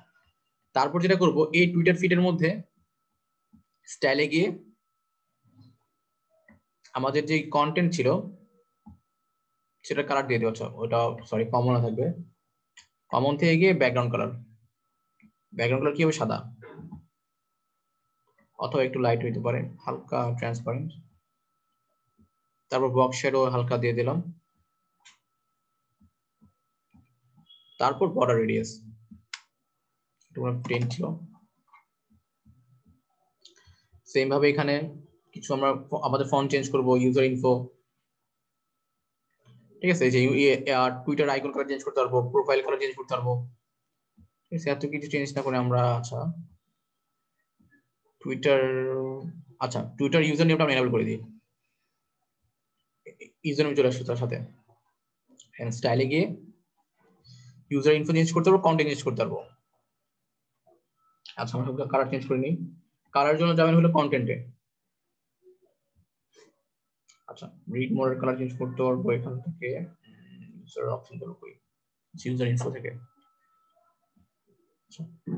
S2: তারপর যেটা করব এই টুইটার ফিডের মধ্যে স্টাইলে গিয়ে আমাদের যে কন্টেন্ট ছিল সেটা কালার দিয়ে দেওয়া, ওটা সরি কমন থাকবে। কমন থেকে গিয়ে ব্যাকগ্রাউন্ড কালার কি হবে, সাদা অথবা একটু লাইট হইতে পারে, হালকা ট্রান্সপারেন্ট। তারপর বক্স শ্যাডো হালকা দিয়ে দিলাম। তারপর বর্ডার রেডিয়াস তোমরা 10 ছিল। সেম ভাবে এখানে কিছু আমরা আমাদের ফন্ট চেঞ্জ করব, ইউজার ইনফো, ঠিক আছে। যে টুইটার আইকন কালার চেঞ্জ করতে পারবো, প্রোফাইল কালার চেঞ্জ করতে পারবো, ঠিক আছে। এত কিছু চেঞ্জ না করে আমরা আচ্ছা টুইটার ইউজার নেমটা আমরা এনেবল করে দিই, ইউজার নেম চলে আসছে তার সাথে। এন্ড স্টাইলে গিয়ে ইউজার ইনফো চেঞ্জ করতে পারবো, কন্টেন্ট চেঞ্জ করতে পারবো। আচ্ছা আমরা সবগুলো কালার চেঞ্জ করে নিই। কালার জন্য যাবেন হলো কন্টেন্টে। আচ্ছা রিড মোডের কালার চেঞ্জ করতে পারবো এখান থেকে, ইউজার অপশন গুলো কই, ইউজার ইনফো থেকে।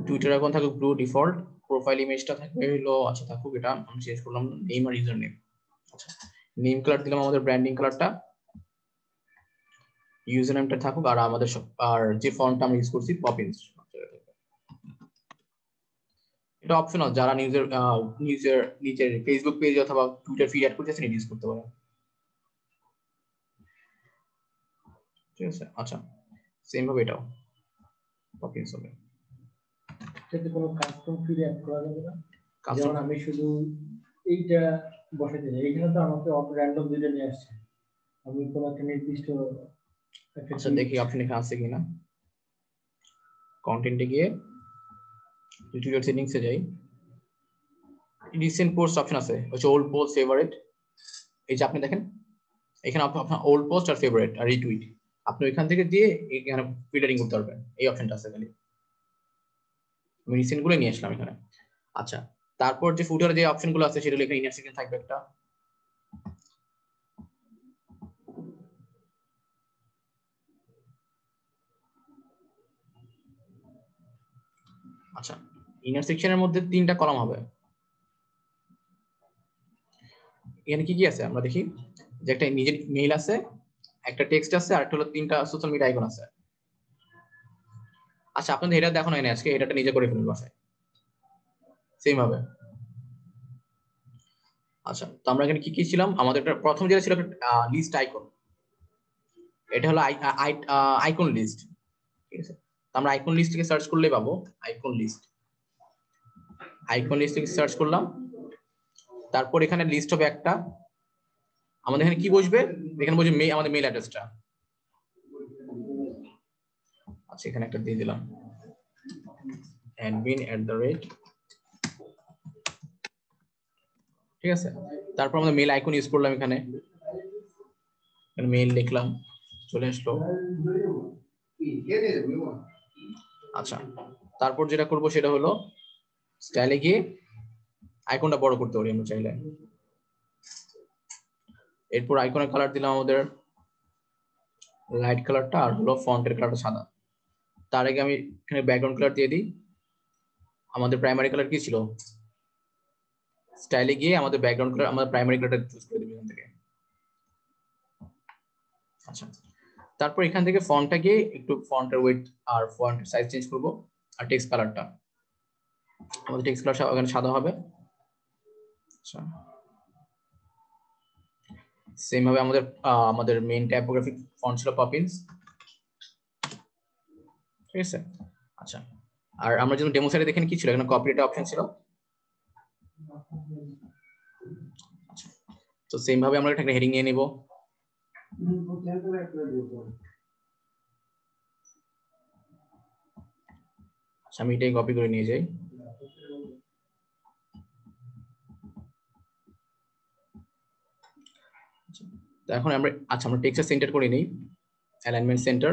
S2: টুইটার এখন থাকুক ব্লু ডিফল্ট, প্রোফাইল ইমেজটা থাকবে হলো আচ্ছা থাকুক, এটা আমি চেঞ্জ করলাম নেম আর ইউজার নেম। আচ্ছা নেম কালার দিলাম আমাদের ব্র্যান্ডিং কালারটা, ইউজার নেমটা থাকুক, আর আমাদের আর যে ফন্টটা আমরা ইউজ করছি পপিন্স। এটা অপশনাল, যারা নিজের ফেসবুক পেজ অথবা টুইটার ফিড অ্যাড করতেছেন ইউজ করতে পারেন, ঠিক আছে। আচ্ছা সেম ভাবে এটাও পপিন্স হবে।
S1: এটাতে কোনো কাস্টম ফিড অ্যাড করা যাবে না? যেমন আমি শুধু এইটা বসাতে চাই, এখানে তো আমাকে অটো র্যান্ডম দুইটা নিয়ে আসছে, আমি কোনো একটা নির্দিষ্ট
S2: আচ্ছা দেখি অপশন এখানে আছে কিনা। কন্টেন্টে গিয়ে টুইটার সেটিংসে যাই, রিসেন্ট পোস্ট অপশন আছে, হচ্ছে ওল্ড পোস্ট, ফেভারিট। এই যে আপনি দেখেন এখানে আপনার ওল্ড পোস্ট আর ফেভারিট আর রিটুইট, আপনি ওইখান থেকে দিয়ে এখানে ফিল্টারিং করতে পারবেন, এই অপশনটা আছে খালি। আমি রিসেন্ট গুলো নিয়ে আসলাম এখানে। আচ্ছা তারপর যে ফুটারে যে অপশন গুলো আছে সেগুলো এখানে ইনার সেকশন থাকবে একটা। আচ্ছা ইনার সেকশনের মধ্যে 3টা কলাম হবে। এখানে কি কি আছে আমরা দেখি, যে একটা নিজের মেইল আছে, একটা টেক্সট আছে, আর একটা হলো 3টা সোশ্যাল মিডিয়া আইকন আছে। আচ্ছা আপনাদের এটা দেখো না আজকে, এটা নিজে করে ফেলুন বাসায় সেম ভাবে। আচ্ছা তো আমরা এখানে কি কি ছিলাম, আমাদের প্রথম যেটা ছিল লিস্ট আইকন, এটা হলো আইকন লিস্ট, ঠিক আছে। তো আমরা আইকন লিস্ট থেকে সার্চ করলেই পাবো আইকন লিস্ট থেকে সার্চ করলাম। তারপর এখানে লিস্ট হবে একটা, আমাদের এখানে কি বসবে, এখানে বসবে আমাদের মেইল অ্যাড্রেসটা। আচ্ছা এখানে একটা দিয়ে দিলাম admin@, ঠিক আছে। তারপর আমাদের মেইল আইকন ইউজ করলাম, এখানে মেইল লিখলাম, চলে আসলো। আচ্ছা, তারপর যেটা করব সেটা হলো স্টাইলে গিয়ে আইকনটা বড় করতে পারি আমরা চাইলে। এরপর আইকনের কালার দিলাম আমাদের লাইট কালারটা, আর হলো ফন্টের কালারটা সাদা। তার আগে আমি এখানে ব্যাকগ্রাউন্ড কালার দিয়ে দিই। আমাদের প্রাইমারি কালার কি ছিল? স্টাইলে গিয়ে আমাদের ব্যাকগ্রাউন্ড কালার, আমাদের প্রাইমারি কালারটা চুজ করে দিবেন এখান থেকে। আচ্ছা, তারপর এখান থেকে ফন্টটা গিয়ে একটু ফন্টের ওয়েট আর ফন্টের সাইজ চেঞ্জ করব। আর টেক্সট কালারটা আমাদের টেক্সট কালার ওখানে সাদা হবে। আচ্ছা, সেম ভাবে আমাদের মেইন টাইপোগ্রাফিক ফন্ট ছিল পপিন্স, ঠিক আছে। আচ্ছা, আর আমরা যখন ডেমো সাইটে দেখেন কি ছিল, এখানে কপিরাইট অপশন ছিল। আচ্ছা, তো সেম ভাবে আমরা একটা হেডিং নিয়ে নিব। আচ্ছা, আমি এটাই কপি করে নিয়ে যাই। তো এখন আমরা টেক্সট সেন্টার করে নিই, অ্যালাইনমেন্ট সেন্টার।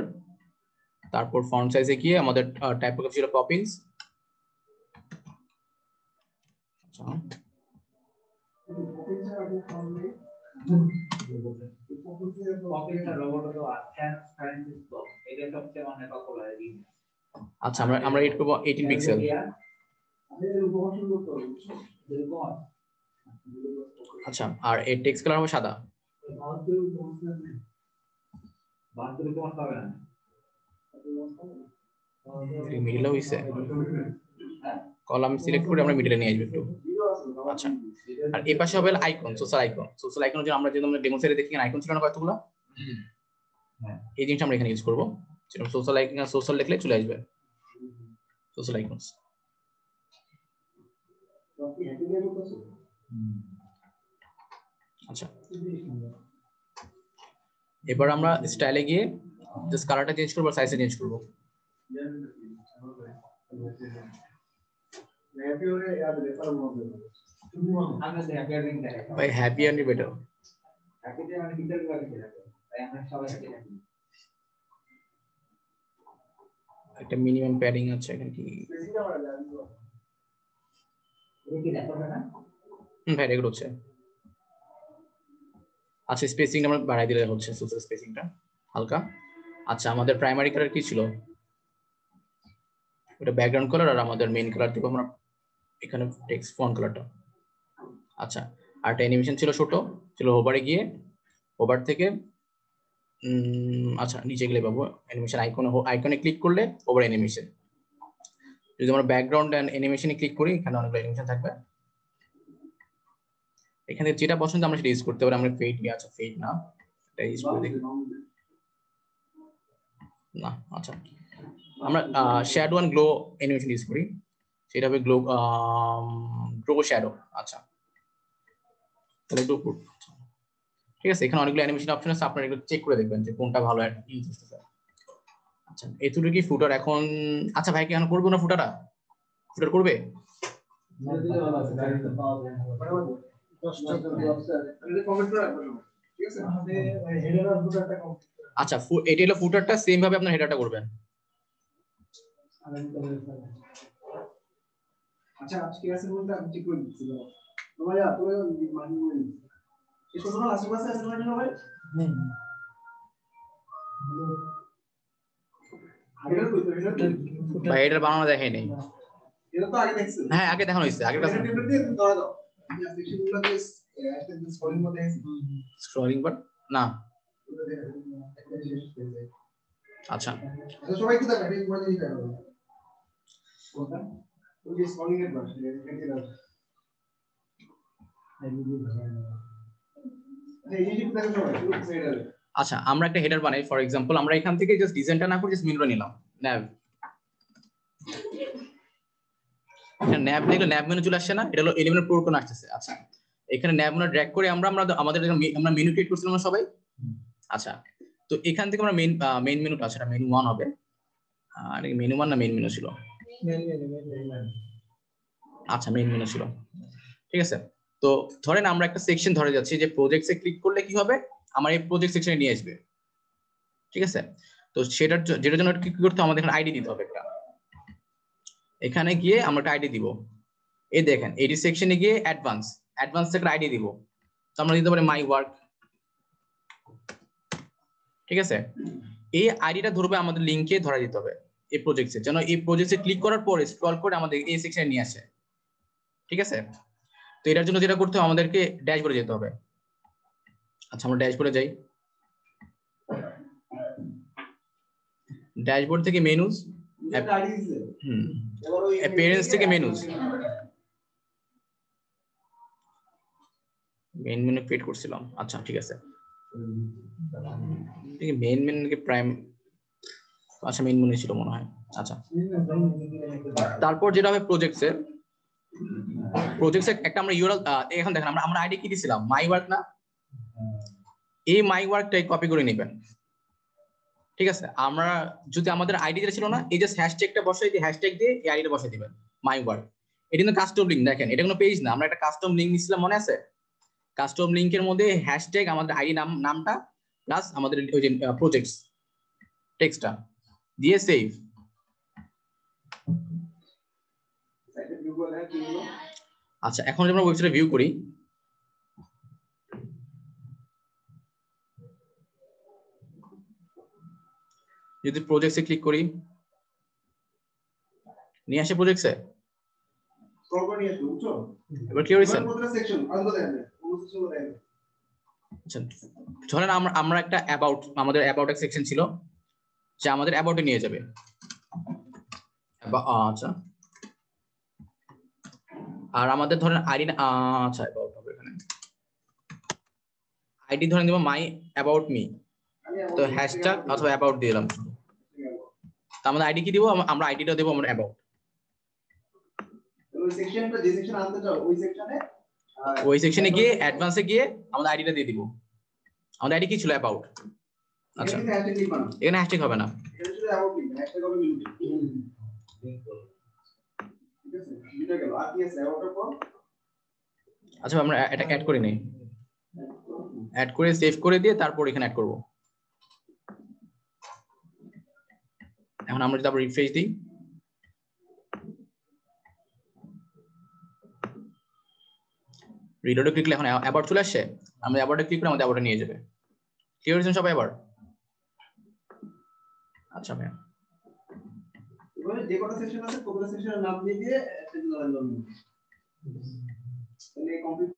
S2: তারপর ফন্ট সাইজে গিয়ে আমাদের টাইপোগ্রাফি ছিল পপিন্স। আচ্ছা, আচ্ছা, আমরা এড করব 18 পিক্সেল। আচ্ছা, আর এর টেক্সট কালার হবে সাদা। মিডলে হইছে, কলাম সিলেক্ট করে আমরা মিডলে নিয়ে আসব একটু। আচ্ছা, আর এই পাশে হবে icon, social icon. Social icon যে আমরা যেরকম ডেমো সাইটে দেখি আইকন ছিল না কতগুলো, এই জিনিসটা আমরা এখানে ইউজ করব। যেরকম সোশ্যাল আইকন, সোশ্যাল লিখলে চলে আসবে সোশ্যাল আইকনস। আচ্ছা, এবার আমরা স্টাইলে গিয়ে জাস্ট কালারটা চেঞ্জ করব, সাইজটা চেঞ্জ করব। ভাই হ্যাপি এন্ড বেটার। একটা মিনিমাম প্যাডিং আছে এখানে কি? ভাই রেকর্ড হচ্ছে। আচ্ছা, স্পেসিংটা আমরা বাড়াই দিলে হচ্ছে, সোশ্যাল স্পেসিংটা হালকা। আচ্ছা, আমাদের প্রাইমারি কালার কি ছিল? এটা ব্যাকগ্রাউন্ড কালার, আর আমাদের মেইন কালার দিব আমরা এখানে টেক্সট ফন্ট কালারটা। আচ্ছা, আর একটা অ্যানিমেশন ছিল ছোট, ছিল হোভারে গিয়ে, হোভার থেকে আচ্ছা নিচে গেলে পাবো অ্যানিমেশন আইকনে ক্লিক করলে ওভার অ্যানিমেশন। যদি আমরা ব্যাকগ্রাউন্ড এন্ড অ্যানিমেশনে ক্লিক করি, এখানে অনেকগুলো অ্যানিমেশন থাকবে। এখানে যেটা পছন্দ আমরা সেটা ইউজ করতে পারি। আমরা ফেড নিয়ে, আচ্ছা ফেড না, এটা ইউজ করে দেখি না। আচ্ছা, আমরা shadow and glow animation use করি, সেটা হবে গ্লো শ্যাডো। আচ্ছা, তাহলে একটু ঠিক আছে, এখানে অনেকগুলো অ্যানিমেশন অপশন আছে, আপনারা এগুলো চেক করে দেখবেন যে কোনটা ভালো ইউজ হচ্ছে। আচ্ছা, এতটুকু কি ফুটার এখন? আচ্ছা ভাই, কি এখন করবো না ফুটার করবে? আচ্ছা, এটা হলো ফুটারটা, সেম ভাবে আপনার হেডারটা করবেন।
S4: আচ্ছা, আজকে আছে বলতে আমি ঠিক করে দিচ্ছি। ভাইয়া তোরা মানি নেই, এই কথা আশেপাশে আছে না ভাই?
S2: ভাই এটা বানানো দেখাই নেই।
S4: এটা তো আগে দেখছি।
S2: হ্যাঁ, আগে দেখানো হয়েছে, আগের কাছে
S4: দাও দাও। আমি সেকশনগুলোতে স্ক্রলিং মধ্যে
S2: স্ক্রলিং বাট না। আচ্ছা,
S4: সবাই কি দেখে এই মানে দিতে হবে কোনটা? ওই যে স্ক্রলিং এর বাস কেটে দাও।
S2: আচ্ছা, আমরা একটা হেডার বানাই। ফর এক্সাম্পল, আমরা এখান থেকে জাস্ট ডিজাইনটা না করে জাস্ট মেনুটা নিলাম, ন্যাব। এখানে ন্যাব লিখলে ন্যাব মেনু চলে আসছে না, এটা হলো এলিমেন্ট পরিবর্তন আসছে। আচ্ছা, এখানে ন্যাব মেনু ড্র্যাগ করে আমরা আমাদের আমরা মেনু ক্রিয়েট করছিলাম না সবাই। আচ্ছা, তো এখান থেকে আমরা মেইন মেনুটা আছে, এটা মেনু 1 হবে। আর মেনু 1 না মেইন মেনু ছিল? আচ্ছা, মেইন মেনু ছিল, ঠিক আছে। তো ধরেন আমরা একটা সেকশন ধরে যাচ্ছি, যে প্রজেক্টসে ক্লিক করলে কি হবে, আমার এই প্রজেক্ট সেকশনে নিয়ে আসবে, ঠিক আছে। তো যেটার জন্য কি করতে হবে, আমাদের এখানে আইডি দিতে হবে একটা। এখানে গিয়ে আমরা একটা আইডি দিব। এই দেখেন এডি সেকশনে গিয়ে অ্যাডভান্স থেকে আইডি দিব। তো আমরা দিতে পারি মাই ওয়ার্ক, ঠিক আছে। এই আইডিটা ধরবে আমাদের লিংকে ধরা দিতে হবে এই প্রজেক্টে, যেন এই প্রজেক্টে ক্লিক করার পরে স্ক্রল করে আমাদের এই সেকশনে নিয়ে আসে, ঠিক আছে। তো এটার জন্য যেটা করতে হবে আমাদেরকে ড্যাশবোর্ডে যেতে হবে। আচ্ছা আমরা ড্যাশবোর্ডে যাই। ড্যাশবোর্ড থেকে মেনুজ, অ্যাপিয়ারেন্স থেকে মেনুজ, মেইন মেনু ক্রিয়েট করছিলাম। আচ্ছা ঠিক আছে, মেইন মেনু কি প্রাইম, আচ্ছা মেইন মেনু ছিল মনে হয়। আচ্ছা তারপর যেটা হবে প্রজেক্টসের একটা আমরা ইউআরএল, এখন দেখেন আমরা আইডি কি দিছিলাম, মাই ওয়ার্ক না। এই মাই ওয়ার্কটাই কপি করে নেবেন, ঠিক আছে। আমরা যদি আমাদের আইডি যেটা ছিল না, এই যে হ্যাশট্যাগটা বসাই দিয়ে হ্যাশট্যাগ দিয়ে এই আইডিটা বসাই দিবেন মাই ওয়ার্ক। এটা কিন্তু কাস্টম লিংক, দেখেন এটা কোনো পেজ না, আমরা একটা কাস্টম লিংক নিছিলাম মনে আছে। কাস্টম লিংকের মধ্যে হ্যাশট্যাগ আমাদের আইডি নামটা প্লাস আমাদের ওই যে প্রজেক্টস টেক্সটটা দিয়ে সেভ। আচ্ছা এখন যদি আমরা ওয়েবসাইটে ভিউ করি, যদি প্রজেক্টসে ক্লিক করি, নিয়ে আসে প্রজেক্টসে। এবার কি হইছে, আচ্ছা ধরেন আমরা একটা অ্যাবাউট, আমাদের অ্যাবাউট এক সেকশন ছিল, যে আমাদের অ্যাবাউটে নিয়ে যাবে। আচ্ছা আর আমাদের ধরেন আইডি, আচ্ছা অ্যাবাউট হবে এখানে, আইডি ধরেন দিব মাই অ্যাবাউট মি, তো হ্যাশট্যাগ অথবা অ্যাবাউট দিলাম। তো আমাদের আইডি কি দিব, আমরা আইডিটা দেব আমরা অ্যাবাউট। ওই সেকশনে গিয়ে অ্যাডভান্সে গিয়ে আমাদের আইডিটা দিয়ে দিব। আমাদের আইডি কি ছিল, অ্যাবাউট। আচ্ছা এখানে হ্যাশট্যাগ হবে না, আচ্ছা আমরা এটা অ্যাড করে নেই, অ্যাড করে সেভ করে দিয়ে তারপর এখানে অ্যাড করব। এখন আমরা যদি আবার রিফ্রেশ দিই, রিলোডে ক্লিক করলে এখন অ্যাবাউট চলে আসছে। আমরা অ্যাবাউটে ক্লিক করে আমাদের অ্যাবাউটে নিয়ে যাবে। ক্লিয়ার হয়েছেন সবাই এবার? আচ্ছা ভাই
S4: এবারে যে কটা সেকশন আছে প্রত্যেকটা সেকশনের নাম দিয়ে তাহলে কমপ্লিট